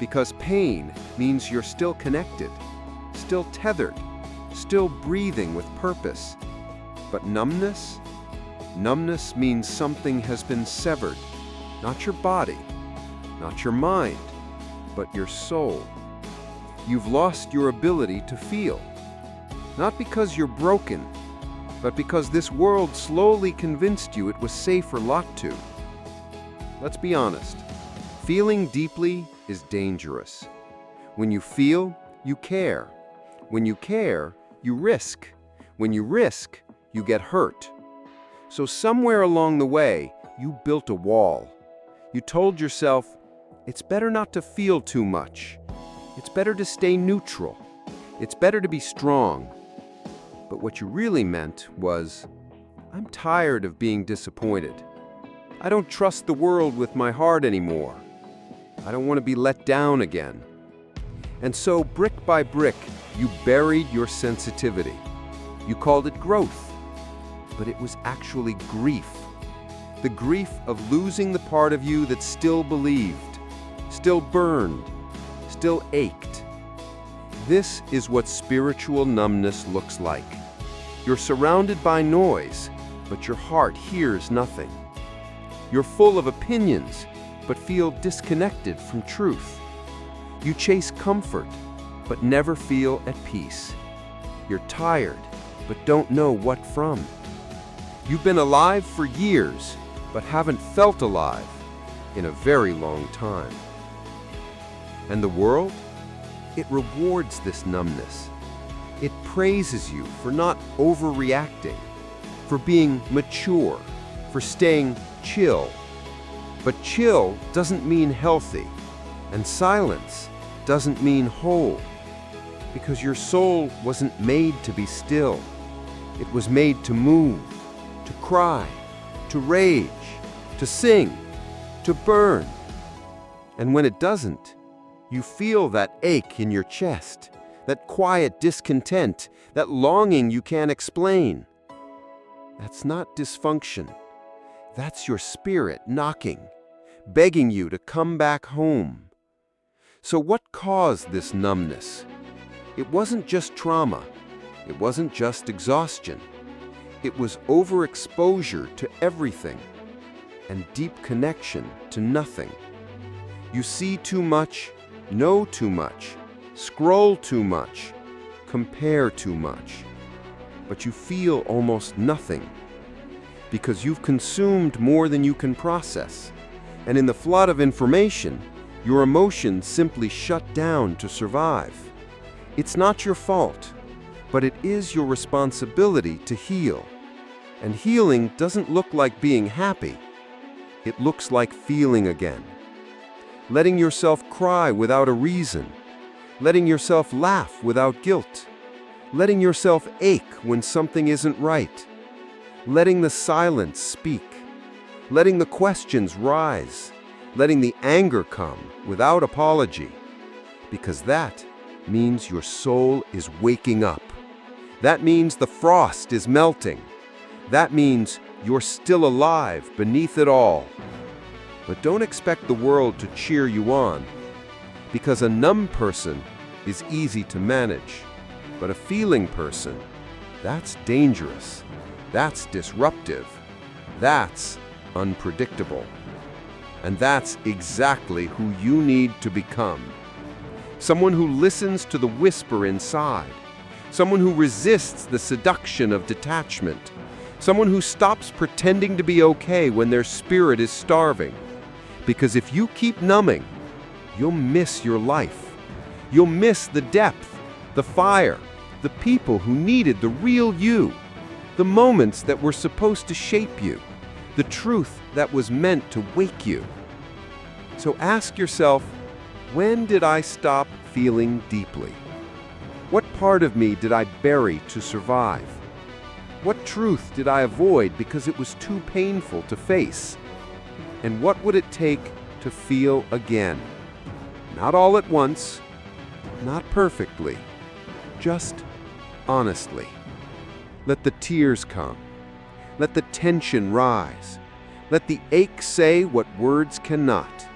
Because pain means you're still connected, still tethered, still breathing with purpose. But numbness? Numbness means something has been severed. Not your body, not your mind, but your soul. You've lost your ability to feel. Not because you're broken, but because this world slowly convinced you it was safer not to. Let's be honest. Feeling deeply is dangerous. When you feel, you care. When you care, you risk. When you risk, you get hurt. So somewhere along the way, you built a wall. You told yourself, it's better not to feel too much. It's better to stay neutral. It's better to be strong. But what you really meant was, I'm tired of being disappointed. I don't trust the world with my heart anymore. I don't want to be let down again. And so, brick by brick, you buried your sensitivity. You called it growth, but it was actually grief. The grief of losing the part of you that still believed, still burned, still ached. This is what spiritual numbness looks like. You're surrounded by noise, but your heart hears nothing. You're full of opinions, but feel disconnected from truth. You chase comfort, but never feel at peace. You're tired, but don't know what from. You've been alive for years, but haven't felt alive in a very long time. And the world? It rewards this numbness. It praises you for not overreacting, for being mature, for staying chill. But chill doesn't mean healthy, and silence doesn't mean whole, because your soul wasn't made to be still. It was made to move, to cry, to rage, to sing, to burn. And when it doesn't, you feel that ache in your chest, that quiet discontent, that longing you can't explain. That's not dysfunction. That's your spirit knocking, begging you to come back home. So what caused this numbness? It wasn't just trauma. It wasn't just exhaustion. It was overexposure to everything and deep connection to nothing. You see too much, know too much, scroll too much, compare too much, but you feel almost nothing because you've consumed more than you can process, and in the flood of information, your emotions simply shut down to survive. It's not your fault, but it is your responsibility to heal. And healing doesn't look like being happy. It looks like feeling again. Letting yourself cry without a reason. Letting yourself laugh without guilt. Letting yourself ache when something isn't right. Letting the silence speak. Letting the questions rise. Letting the anger come without apology. Because that means your soul is waking up. That means the frost is melting. That means you're still alive beneath it all. But don't expect the world to cheer you on, because a numb person is easy to manage, but a feeling person, that's dangerous, that's disruptive, that's unpredictable. And that's exactly who you need to become. Someone who listens to the whisper inside, someone who resists the seduction of detachment, someone who stops pretending to be okay when their spirit is starving. Because if you keep numbing, you'll miss your life. You'll miss the depth, the fire, the people who needed the real you, the moments that were supposed to shape you, the truth that was meant to wake you. So ask yourself, when did I stop feeling deeply? What part of me did I bury to survive? What truth did I avoid because it was too painful to face? And what would it take to feel again? Not all at once, not perfectly, just honestly. Let the tears come. Let the tension rise. Let the ache say what words cannot.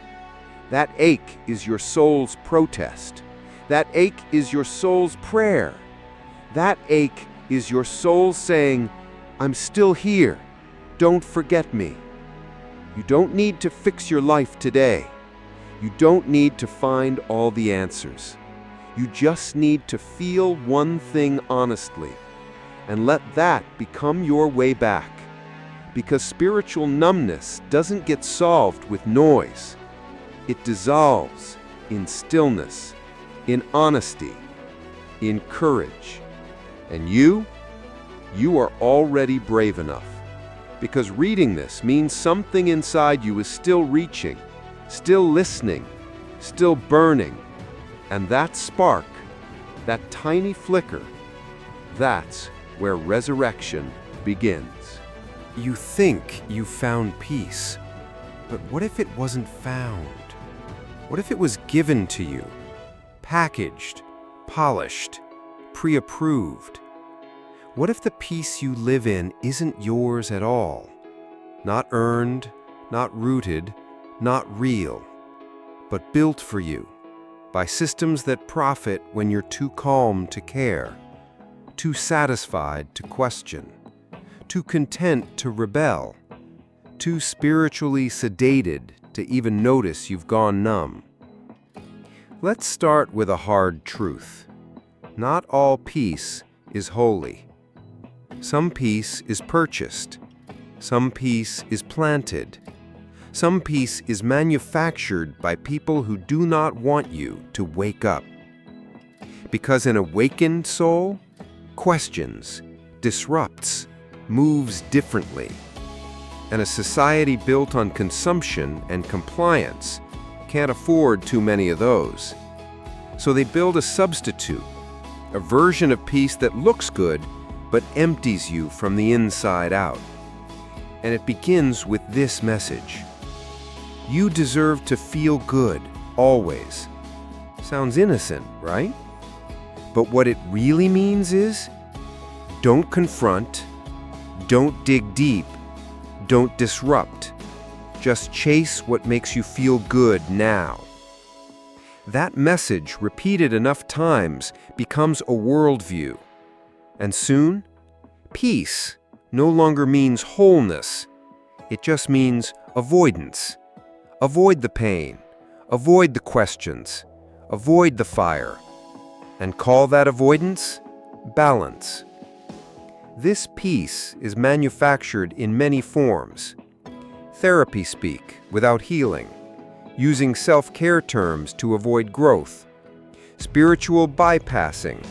That ache is your soul's protest. That ache is your soul's prayer. That ache is your soul saying, I'm still here. Don't forget me. You don't need to fix your life today. You don't need to find all the answers. You just need to feel one thing honestly, and let that become your way back. Because spiritual numbness doesn't get solved with noise. It dissolves in stillness, in honesty, in courage. And you are already brave enough. Because reading this means something inside you is still reaching, still listening, still burning. And that spark, that tiny flicker, that's where resurrection begins. You think you found peace, but what if it wasn't found? What if it was given to you, packaged, polished, pre-approved? What if the peace you live in isn't yours at all? Not earned, not rooted, not real, but built for you by systems that profit when you're too calm to care, too satisfied to question, too content to rebel, too spiritually sedated to even notice you've gone numb. Let's start with a hard truth. Not all peace is holy. Some peace is purchased. Some peace is planted. Some peace is manufactured by people who do not want you to wake up. Because an awakened soul questions, disrupts, moves differently. And a society built on consumption and compliance can't afford too many of those. So they build a substitute, a version of peace that looks good but empties you from the inside out. And it begins with this message. You deserve to feel good, always. Sounds innocent, right? But what it really means is, don't confront, don't dig deep, don't disrupt. Just chase what makes you feel good now. That message, repeated enough times, becomes a worldview. And soon, peace no longer means wholeness. It just means avoidance. Avoid the pain, avoid the questions, avoid the fire, and call that avoidance balance. This peace is manufactured in many forms. Therapy speak without healing, using self-care terms to avoid growth, spiritual bypassing,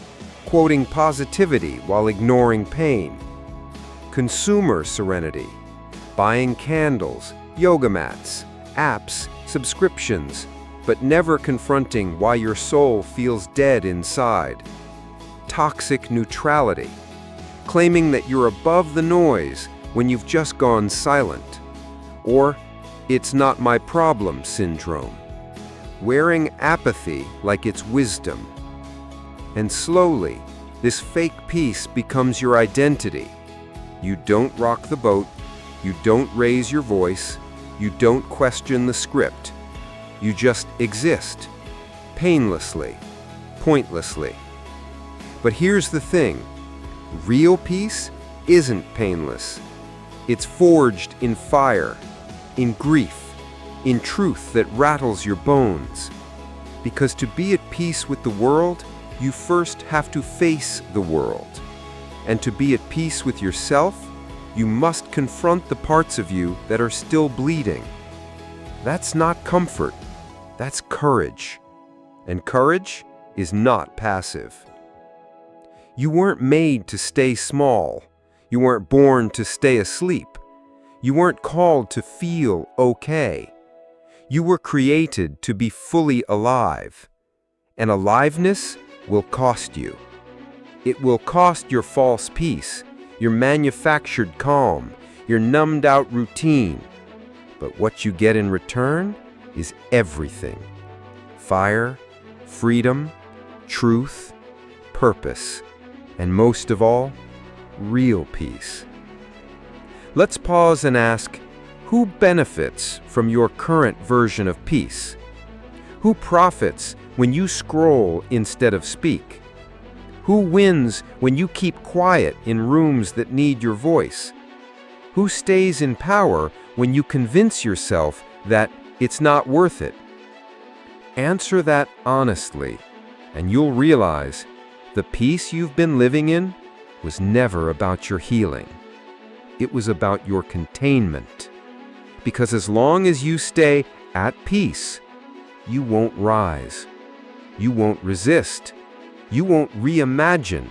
quoting positivity while ignoring pain, consumer serenity, buying candles, yoga mats, apps, subscriptions, but never confronting why your soul feels dead inside. Toxic neutrality, claiming that you're above the noise when you've just gone silent. Or, it's not my problem syndrome. Wearing apathy like it's wisdom. And slowly, this fake peace becomes your identity. You don't rock the boat, you don't raise your voice, you don't question the script. You just exist, painlessly, pointlessly. But here's the thing, real peace isn't painless. It's forged in fire, in grief, in truth that rattles your bones. Because to be at peace with the world, you first have to face the world. And to be at peace with yourself, you must confront the parts of you that are still bleeding. That's not comfort, that's courage. And courage is not passive. You weren't made to stay small. You weren't born to stay asleep. You weren't called to feel okay. You were created to be fully alive. And aliveness will cost you. It will cost your false peace. your manufactured calm, your numbed-out routine. But what you get in return is everything: fire, freedom, truth, purpose, and most of all, real peace. Let's pause and ask, who benefits from your current version of peace? Who profits when you scroll instead of speak? Who wins when you keep quiet in rooms that need your voice? Who stays in power when you convince yourself that it's not worth it? Answer that honestly, and you'll realize the peace you've been living in was never about your healing. It was about your containment. Because as long as you stay at peace, you won't rise. You won't resist. You won't reimagine.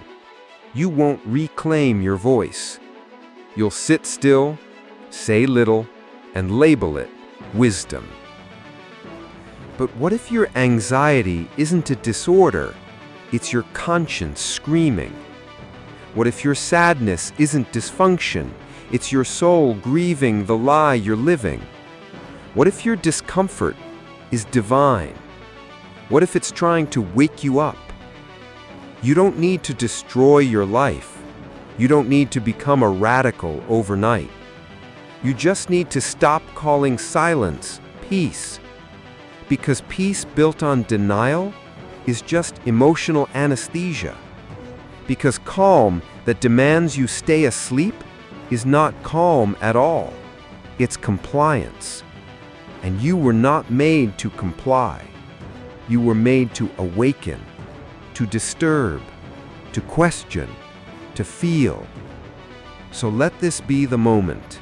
You won't reclaim your voice. You'll sit still, say little, and label it wisdom. But what if your anxiety isn't a disorder? It's your conscience screaming. What if your sadness isn't dysfunction? It's your soul grieving the lie you're living. What if your discomfort is divine? What if it's trying to wake you up? You don't need to destroy your life. You don't need to become a radical overnight. You just need to stop calling silence peace. Because peace built on denial is just emotional anesthesia. Because calm that demands you stay asleep is not calm at all. It's compliance. And you were not made to comply. You were made to awaken, to disturb, to question, to feel. So let this be the moment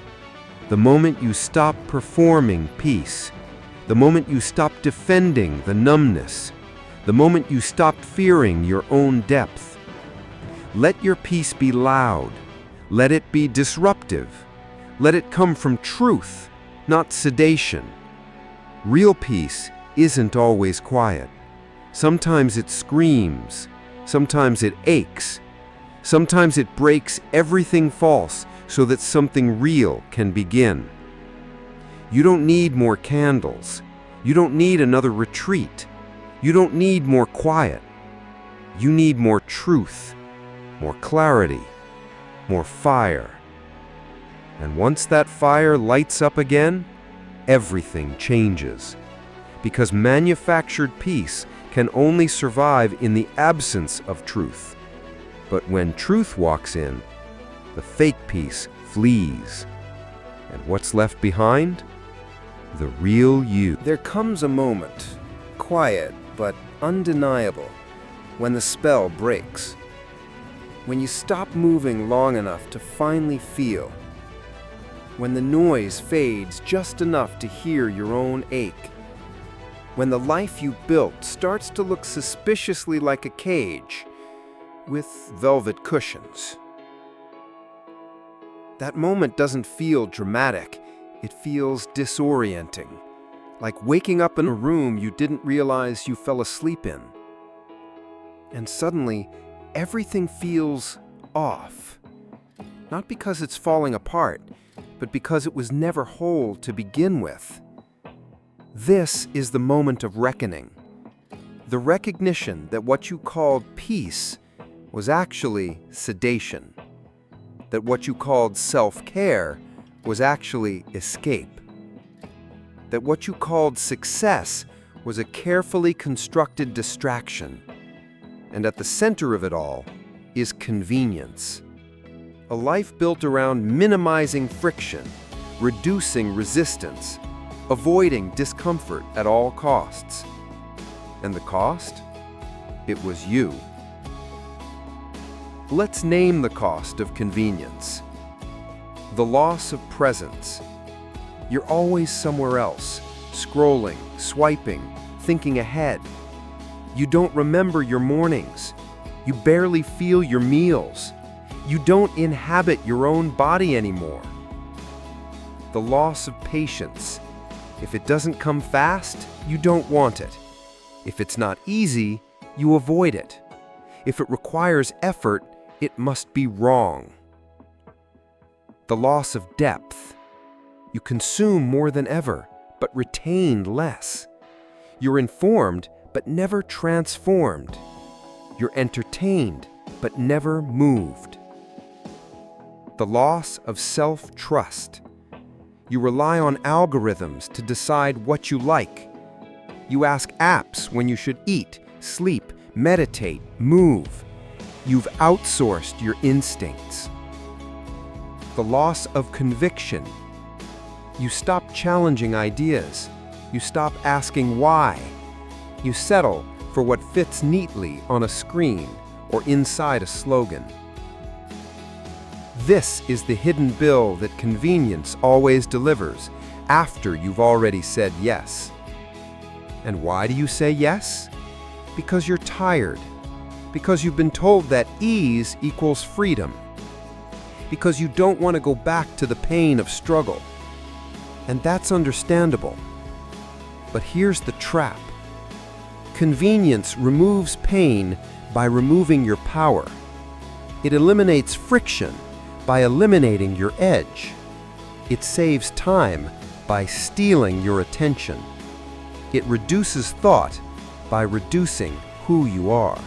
you stop performing peace, the moment you stop defending the numbness, the moment you stop fearing your own depth. Let your peace be loud. Let it be disruptive. Let it come from truth, not sedation. Real peace isn't always quiet. Sometimes it screams. Sometimes it aches. Sometimes it breaks everything false so that something real can begin. You don't need more candles. You don't need another retreat. You don't need more quiet. You need more truth, more clarity, more fire. And once that fire lights up again, everything changes. Because manufactured peace can only survive in the absence of truth. But when truth walks in, the fake peace flees. And what's left behind? The real you. There comes a moment, quiet but undeniable, when the spell breaks. When you stop moving long enough to finally feel. When the noise fades just enough to hear your own ache. When the life you built starts to look suspiciously like a cage with velvet cushions. That moment doesn't feel dramatic. It feels disorienting, like waking up in a room you didn't realize you fell asleep in. And suddenly, everything feels off. Not because it's falling apart, but because it was never whole to begin with. This is the moment of reckoning. The recognition that what you called peace was actually sedation. That what you called self-care was actually escape. That what you called success was a carefully constructed distraction. And at the center of it all is convenience. A life built around minimizing friction, reducing resistance, avoiding discomfort at all costs. And the cost? It was you. Let's name the cost of convenience. The loss of presence. You're always somewhere else, scrolling, swiping, thinking ahead. You don't remember your mornings. You barely feel your meals. You don't inhabit your own body anymore. The loss of patience. If it doesn't come fast, you don't want it. If it's not easy, you avoid it. If it requires effort, it must be wrong. the loss of depth. You consume more than ever, but retain less. You're informed, but never transformed. You're entertained, but never moved. The loss of self-trust. You rely on algorithms to decide what you like. You ask apps when you should eat, sleep, meditate, move. You've outsourced your instincts. The loss of conviction. You stop challenging ideas. You stop asking why. You settle for what fits neatly on a screen or inside a slogan. This is the hidden bill that convenience always delivers after you've already said yes. And why do you say yes? Because you're tired. Because you've been told that ease equals freedom. Because you don't want to go back to the pain of struggle. And that's understandable. But here's the trap. Convenience removes pain by removing your power. It eliminates friction by eliminating your edge. It saves time by stealing your attention. It reduces thought by reducing who you are.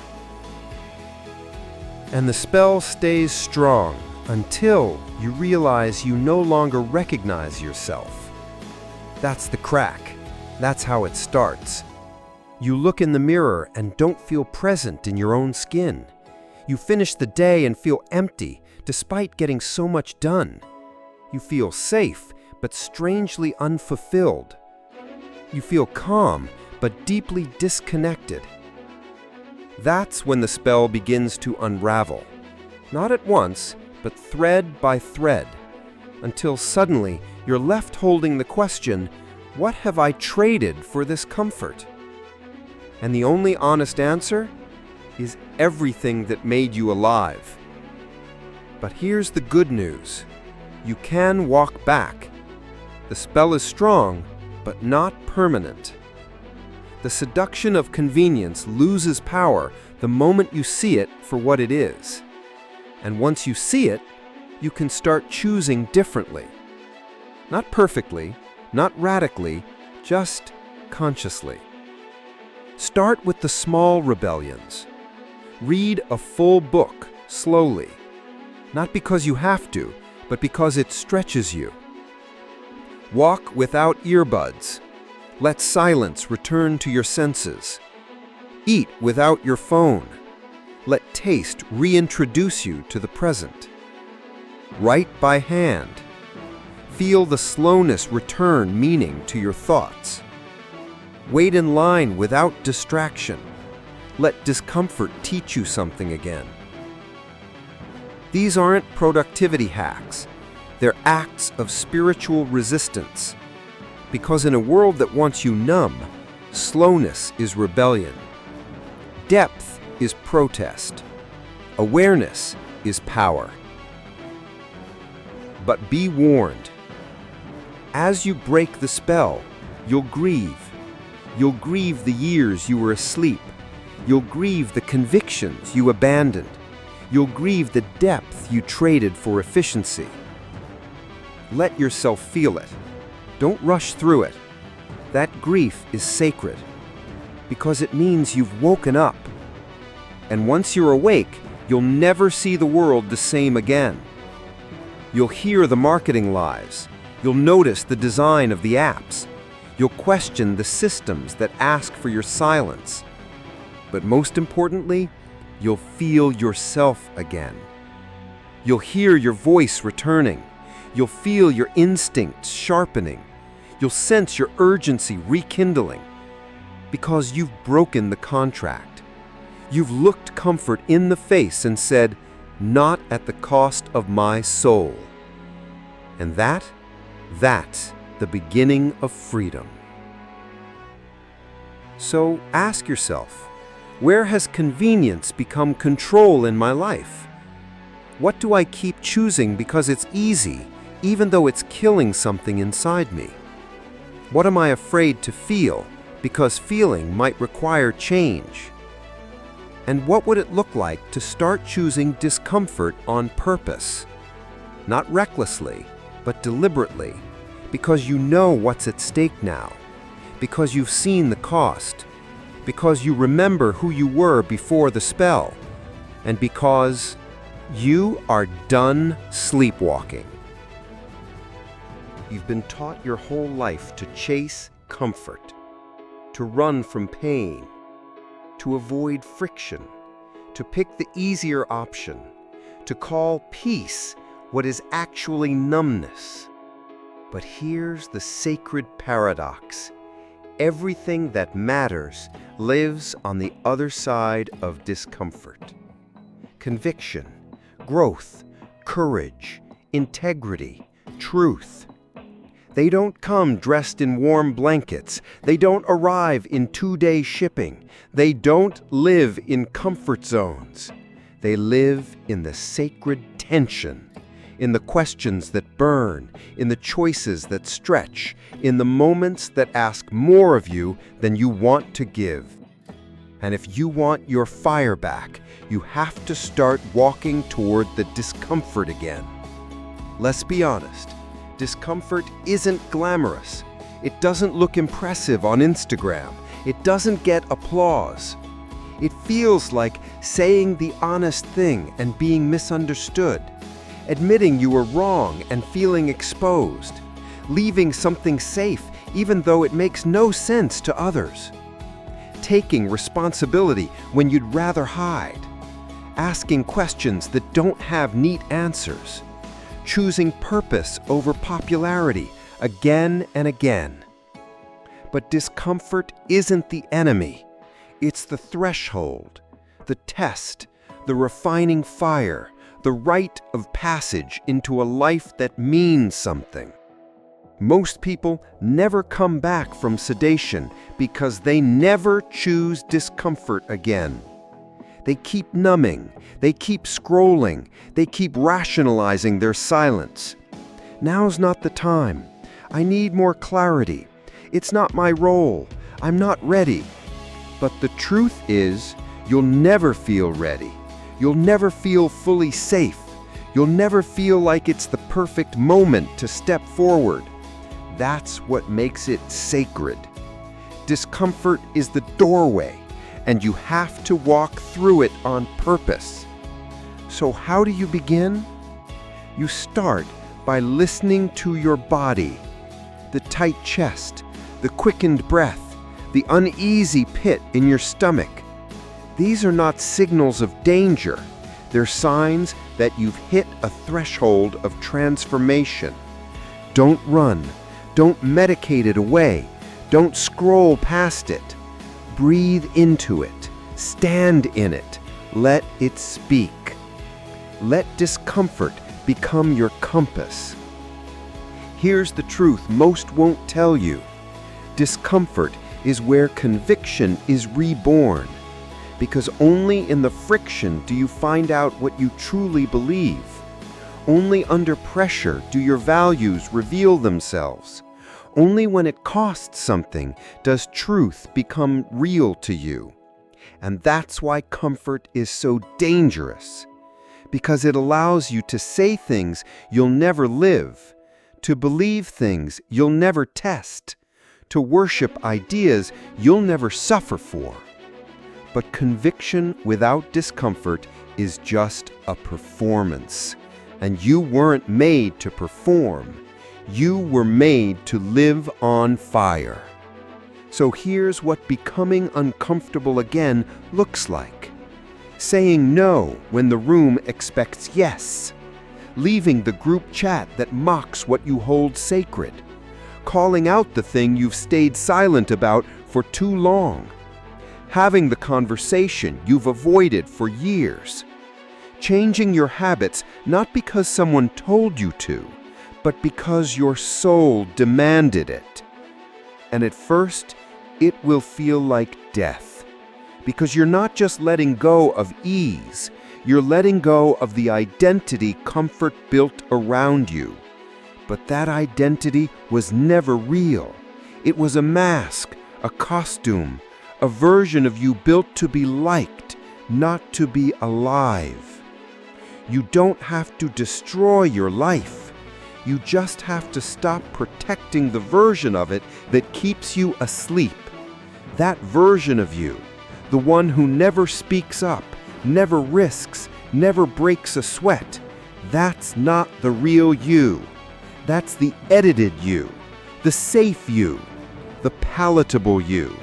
And the spell stays strong until you realize you no longer recognize yourself. That's the crack. That's how it starts. You look in the mirror and don't feel present in your own skin. You finish the day and feel empty despite getting so much done. You feel safe but strangely unfulfilled. You feel calm but deeply disconnected. That's when the spell begins to unravel. Not at once, but thread by thread, until suddenly you're left holding the question, what have I traded for this comfort? And the only honest answer is everything that made you alive. But here's the good news. You can walk back. The spell is strong, but not permanent. The seduction of convenience loses power the moment you see it for what it is. And once you see it, you can start choosing differently. Not perfectly, not radically, just consciously. Start with the small rebellions. Read a full book slowly. Not because you have to, but because it stretches you. Walk without earbuds. Let silence return to your senses. Eat without your phone. Let taste reintroduce you to the present. Write by hand. Feel the slowness return meaning to your thoughts. Wait in line without distraction. Let discomfort teach you something again. These aren't productivity hacks. They're acts of spiritual resistance. Because in a world that wants you numb, slowness is rebellion. Depth is protest. Awareness is power. But be warned. As you break the spell, you'll grieve. You'll grieve the years you were asleep. You'll grieve the convictions you abandoned. You'll grieve the depth you traded for efficiency. Let yourself feel it. Don't rush through it. That grief is sacred because it means you've woken up. And once you're awake, you'll never see the world the same again. You'll hear the marketing lies. You'll notice the design of the apps. You'll question the systems that ask for your silence. But most importantly, you'll feel yourself again. You'll hear your voice returning. You'll feel your instincts sharpening. You'll sense your urgency rekindling. Because you've broken the contract. You've looked comfort in the face and said, "Not at the cost of my soul." And that's the beginning of freedom. So ask yourself, where has convenience become control in my life? What do I keep choosing because it's easy, even though it's killing something inside me? What am I afraid to feel, because feeling might require change? And what would it look like to start choosing discomfort on purpose? not recklessly, but deliberately, because you know what's at stake now, because you've seen the cost, because you remember who you were before the spell, and because you are done sleepwalking. You've been taught your whole life to chase comfort, to run from pain, to avoid friction, to pick the easier option, to call peace what is actually numbness. But here's the sacred paradox. Everything that matters lives on the other side of discomfort. Conviction, growth, courage, integrity, truth. They don't come dressed in warm blankets. They don't arrive in 2-day shipping. They don't live in comfort zones. They live in the sacred tension, in the questions that burn, in the choices that stretch, in the moments that ask more of you than you want to give. And if you want your fire back, you have to start walking toward the discomfort again. Let's be honest. Discomfort isn't glamorous. It doesn't look impressive on Instagram. It doesn't get applause. It feels like saying the honest thing and being misunderstood, admitting you were wrong and feeling exposed, leaving something safe even though it makes no sense to others, taking responsibility when you'd rather hide, asking questions that don't have neat answers, choosing purpose over popularity again and again. But discomfort isn't the enemy. It's the threshold, the test, the refining fire, the rite of passage into a life that means something. Most people never come back from sedation because they never choose discomfort again. They keep numbing, they keep scrolling, they keep rationalizing their silence. Now's not the time. I need more clarity. It's not my role. I'm not ready. But the truth is, you'll never feel ready. You'll never feel fully safe. You'll never feel like it's the perfect moment to step forward. That's what makes it sacred. Discomfort is the doorway, and you have to walk through it on purpose. So how do you begin? You start by listening to your body, the tight chest, the quickened breath, the uneasy pit in your stomach. These are not signals of danger. They're signs that you've hit a threshold of transformation. Don't run. Don't medicate it away. Don't scroll past it. Breathe into it. Stand in it. Let it speak. Let discomfort become your compass. Here's the truth most won't tell you. Discomfort is where conviction is reborn, because only in the friction do you find out what you truly believe. Only under pressure do your values reveal themselves. Only when it costs something does truth become real to you. And that's why comfort is so dangerous, because it allows you to say things you'll never live, to believe things you'll never test, to worship ideas you'll never suffer for. But conviction without discomfort is just a performance. And you weren't made to perform. You were made to live on fire. So here's what becoming uncomfortable again looks like. Saying no when the room expects yes. Leaving the group chat that mocks what you hold sacred. Calling out the thing you've stayed silent about for too long. Having the conversation you've avoided for years. Changing your habits not because someone told you to, but because your soul demanded it. And at first, it will feel like death, because you're not just letting go of ease, you're letting go of the identity comfort built around you. But that identity was never real. It was a mask, a costume, a version of you built to be liked, not to be alive. You don't have to destroy your life. You just have to stop protecting the version of it that keeps you asleep. That version of you, the one who never speaks up, never risks, never breaks a sweat, that's not the real you. That's the edited you, the safe you, the palatable you.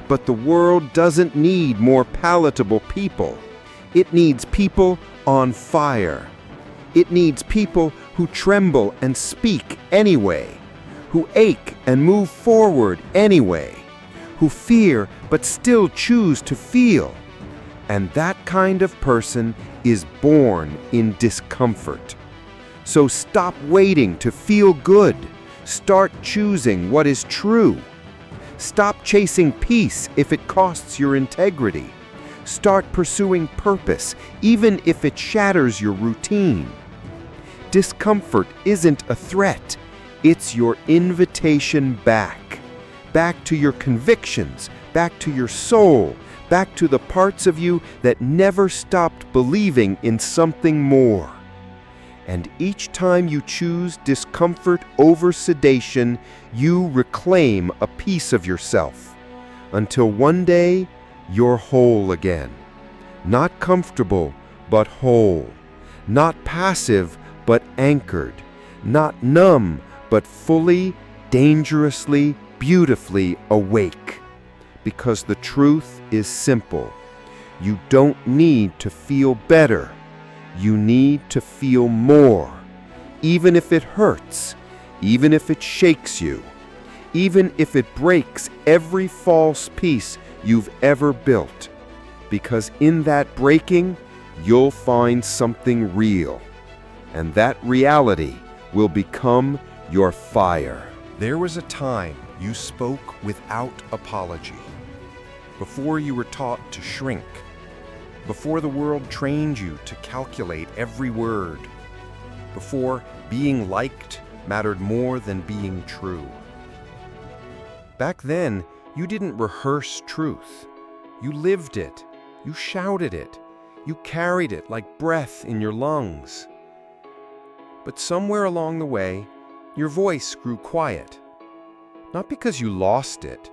But the world doesn't need more palatable people. It needs people on fire. It needs people who tremble and speak anyway, who ache and move forward anyway, who fear but still choose to feel. And that kind of person is born in discomfort. So stop waiting to feel good. Start choosing what is true. Stop chasing peace if it costs your integrity. Start pursuing purpose, even if it shatters your routine. Discomfort isn't a threat. It's your invitation back. Back to your convictions, back to your soul, back to the parts of you that never stopped believing in something more. And each time you choose discomfort over sedation, you reclaim a piece of yourself, until one day you're whole again. Not comfortable, but whole. Not passive, but anchored. Not numb, but fully, dangerously, beautifully awake. Because the truth is simple. You don't need to feel better. You need to feel more. Even if it hurts, even if it shakes you, even if it breaks every false piece you've ever built. Because in that breaking, you'll find something real. And that reality will become your fire. There was a time you spoke without apology. Before you were taught to shrink. Before the world trained you to calculate every word. Before being liked mattered more than being true. Back then, you didn't rehearse truth. You lived it. You shouted it. You carried it like breath in your lungs. But somewhere along the way, your voice grew quiet. Not because you lost it,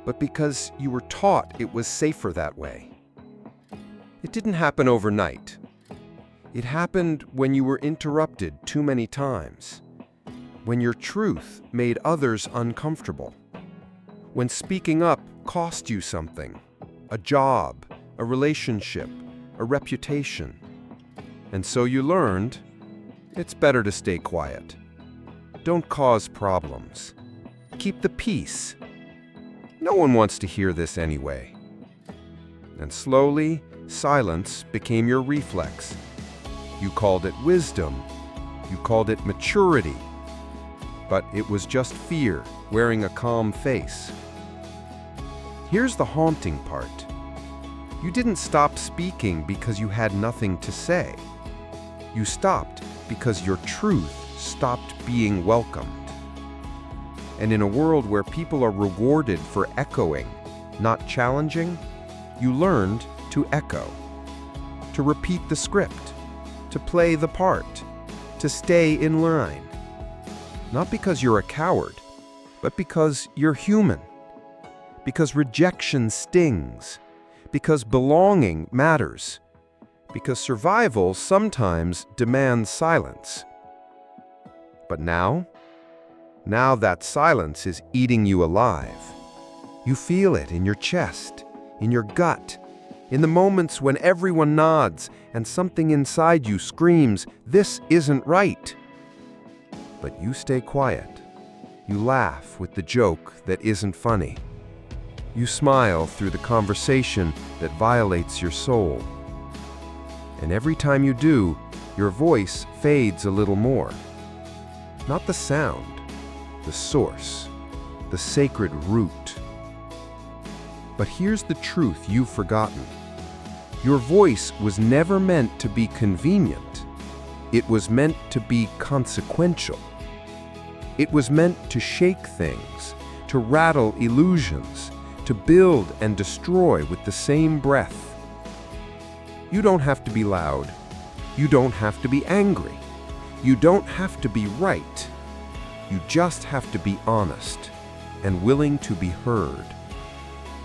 but because you were taught it was safer that way. It didn't happen overnight. It happened when you were interrupted too many times, when your truth made others uncomfortable, when speaking up cost you something, a job, a relationship, a reputation. And so you learned, it's better to stay quiet. Don't cause problems. Keep the peace. No one wants to hear this anyway. And slowly, silence became your reflex. You called it wisdom. You called it maturity. But it was just fear wearing a calm face. Here's the haunting part. You didn't stop speaking because you had nothing to say. You stopped because your truth stopped being welcomed. And in a world where people are rewarded for echoing, not challenging, you learned to echo, to repeat the script, to play the part, to stay in line. Not because you're a coward, but because you're human. Because rejection stings. Because belonging matters. Because survival sometimes demands silence. But now that silence is eating you alive. You feel it in your chest, in your gut, in the moments when everyone nods and something inside you screams, "This isn't right." But you stay quiet. You laugh with the joke that isn't funny. You smile through the conversation that violates your soul. And every time you do, your voice fades a little more. Not the sound, the source, the sacred root. But here's the truth you've forgotten. Your voice was never meant to be convenient. It was meant to be consequential. It was meant to shake things, to rattle illusions, to build and destroy with the same breath. You don't have to be loud. You don't have to be angry. You don't have to be right. You just have to be honest and willing to be heard.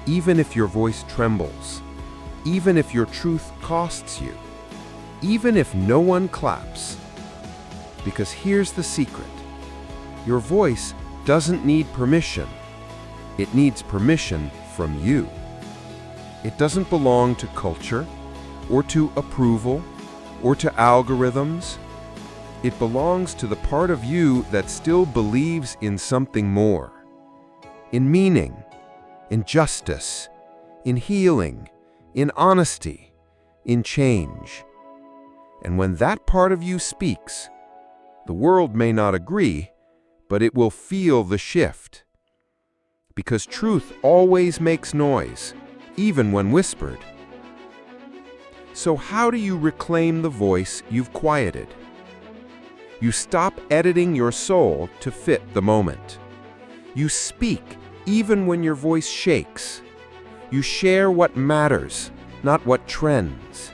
Even if your voice trembles, even if your truth costs you, even if no one claps. Because here's the secret. Your voice doesn't need permission. It needs permission from you. It doesn't belong to culture, or to approval, or to algorithms. It belongs to the part of you that still believes in something more. In meaning, in justice, in healing, in honesty, in change. And when that part of you speaks, the world may not agree, but it will feel the shift. Because truth always makes noise, even when whispered. So how do you reclaim the voice you've quieted? You stop editing your soul to fit the moment. You speak even when your voice shakes. You share what matters, not what trends.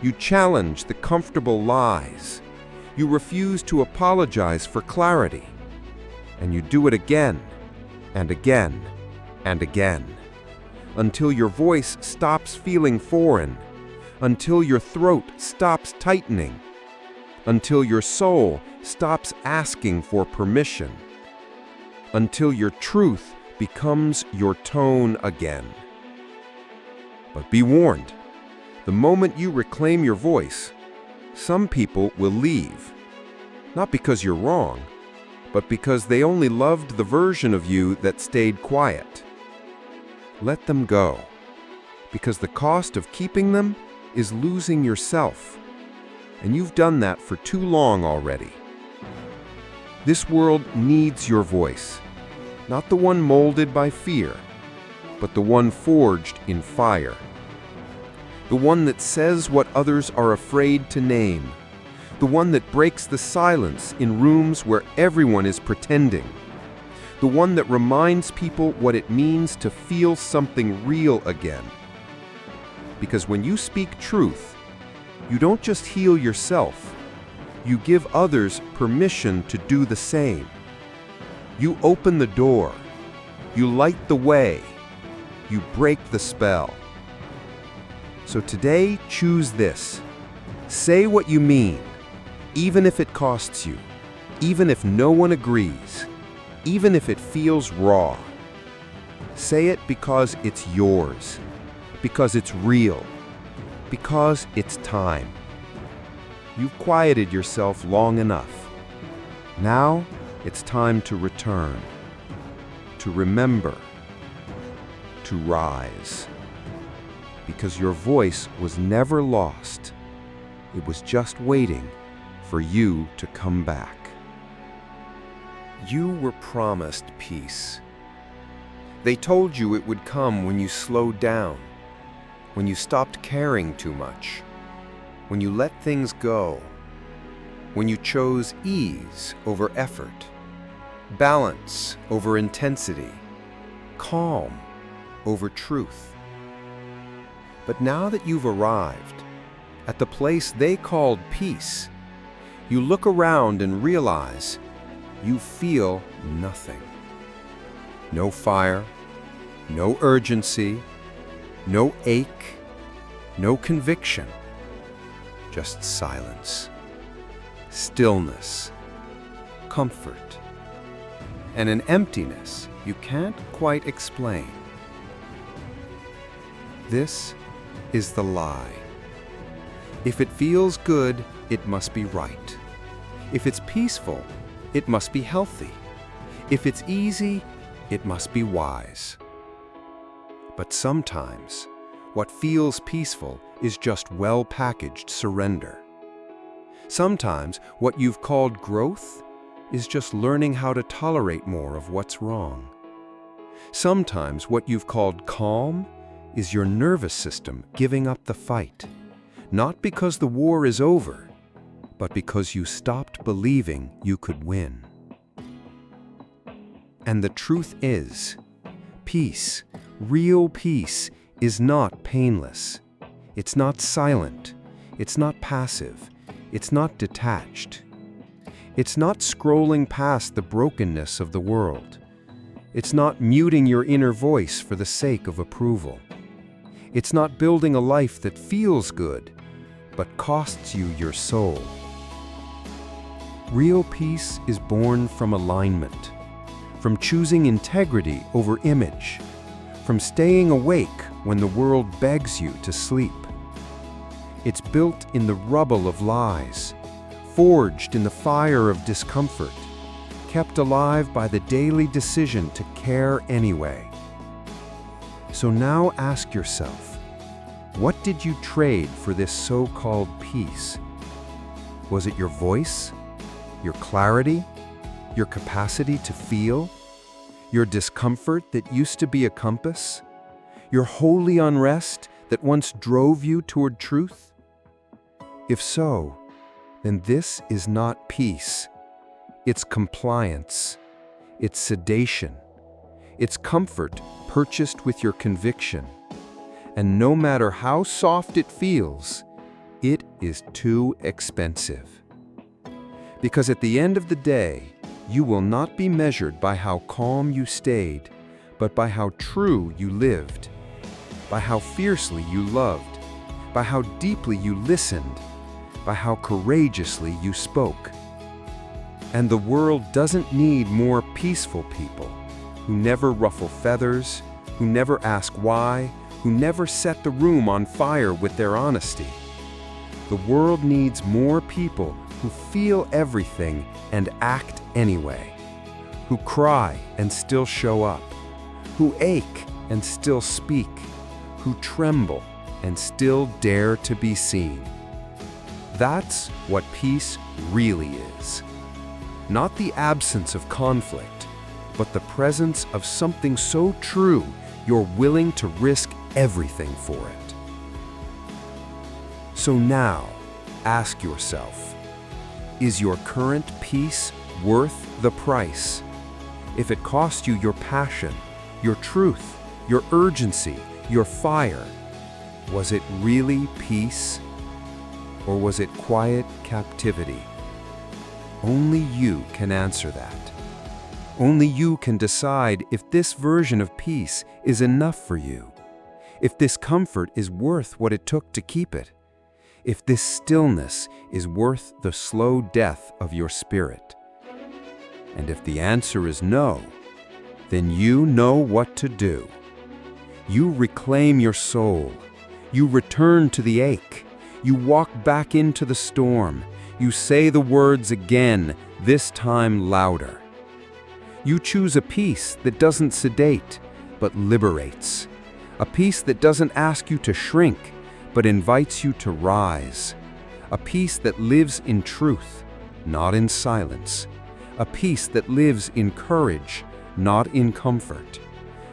You challenge the comfortable lies. You refuse to apologize for clarity. And you do it again, and again, and again, until your voice stops feeling foreign, until your throat stops tightening, until your soul stops asking for permission, until your truth becomes your tone again. But be warned, the moment you reclaim your voice, some people will leave, not because you're wrong, but because they only loved the version of you that stayed quiet. Let them go, because the cost of keeping them is losing yourself, and you've done that for too long already. This world needs your voice, not the one molded by fear, but the one forged in fire. The one that says what others are afraid to name. The one that breaks the silence in rooms where everyone is pretending. The one that reminds people what it means to feel something real again. Because when you speak truth, you don't just heal yourself, you give others permission to do the same. You open the door, you light the way, you break the spell. So today, choose this. Say what you mean, even if it costs you, even if no one agrees, even if it feels raw. Say it because it's yours, because it's real, because it's time. You've quieted yourself long enough. Now it's time to return, to remember, to rise. Because your voice was never lost. It was just waiting for you to come back. You were promised peace. They told you it would come when you slowed down, when you stopped caring too much, when you let things go, when you chose ease over effort, balance over intensity, calm over truth. But now that you've arrived at the place they called peace, you look around and realize you feel nothing. No fire, no urgency, no ache, no conviction, just silence, stillness, comfort, and an emptiness you can't quite explain. This is the lie. If it feels good, it must be right. If it's peaceful, it must be healthy. If it's easy, it must be wise. But sometimes, what feels peaceful is just well-packaged surrender. Sometimes, what you've called growth is just learning how to tolerate more of what's wrong. Sometimes, what you've called calm is your nervous system giving up the fight, not because the war is over, but because you stopped believing you could win. And the truth is, peace, real peace, is not painless. It's not silent. It's not passive. It's not detached. It's not scrolling past the brokenness of the world. It's not muting your inner voice for the sake of approval. It's not building a life that feels good, but costs you your soul. Real peace is born from alignment, from choosing integrity over image, from staying awake when the world begs you to sleep. It's built in the rubble of lies, forged in the fire of discomfort, kept alive by the daily decision to care anyway. So now ask yourself, what did you trade for this so-called peace? Was it your voice, your clarity, your capacity to feel, your discomfort that used to be a compass, your holy unrest that once drove you toward truth? If so, then this is not peace. It's compliance. It's sedation. It's comfort purchased with your conviction. And no matter how soft it feels, it is too expensive. Because at the end of the day, you will not be measured by how calm you stayed, but by how true you lived, by how fiercely you loved, by how deeply you listened, by how courageously you spoke. And the world doesn't need more peaceful people who never ruffle feathers, who never ask why, who never set the room on fire with their honesty. The world needs more people who feel everything and act anyway, who cry and still show up, who ache and still speak, who tremble and still dare to be seen. That's what peace really is. Not the absence of conflict, but the presence of something so true you're willing to risk everything for it. So now, ask yourself, is your current peace worth the price? If it cost you your passion, your truth, your urgency, your fire, was it really peace? Or was it quiet captivity? Only you can answer that. Only you can decide if this version of peace is enough for you, if this comfort is worth what it took to keep it, if this stillness is worth the slow death of your spirit. And if the answer is no, then you know what to do. You reclaim your soul. You return to the ache. You walk back into the storm. You say the words again, this time louder. You choose a peace that doesn't sedate, but liberates. A peace that doesn't ask you to shrink, but invites you to rise. A peace that lives in truth, not in silence. A peace that lives in courage, not in comfort.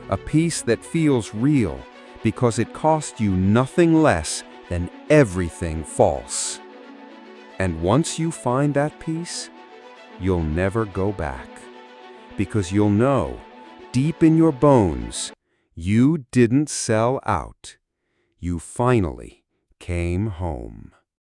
A peace that feels real because it cost you nothing less than everything false. And once you find that peace, you'll never go back. Because you'll know, deep in your bones, you didn't sell out. You finally came home.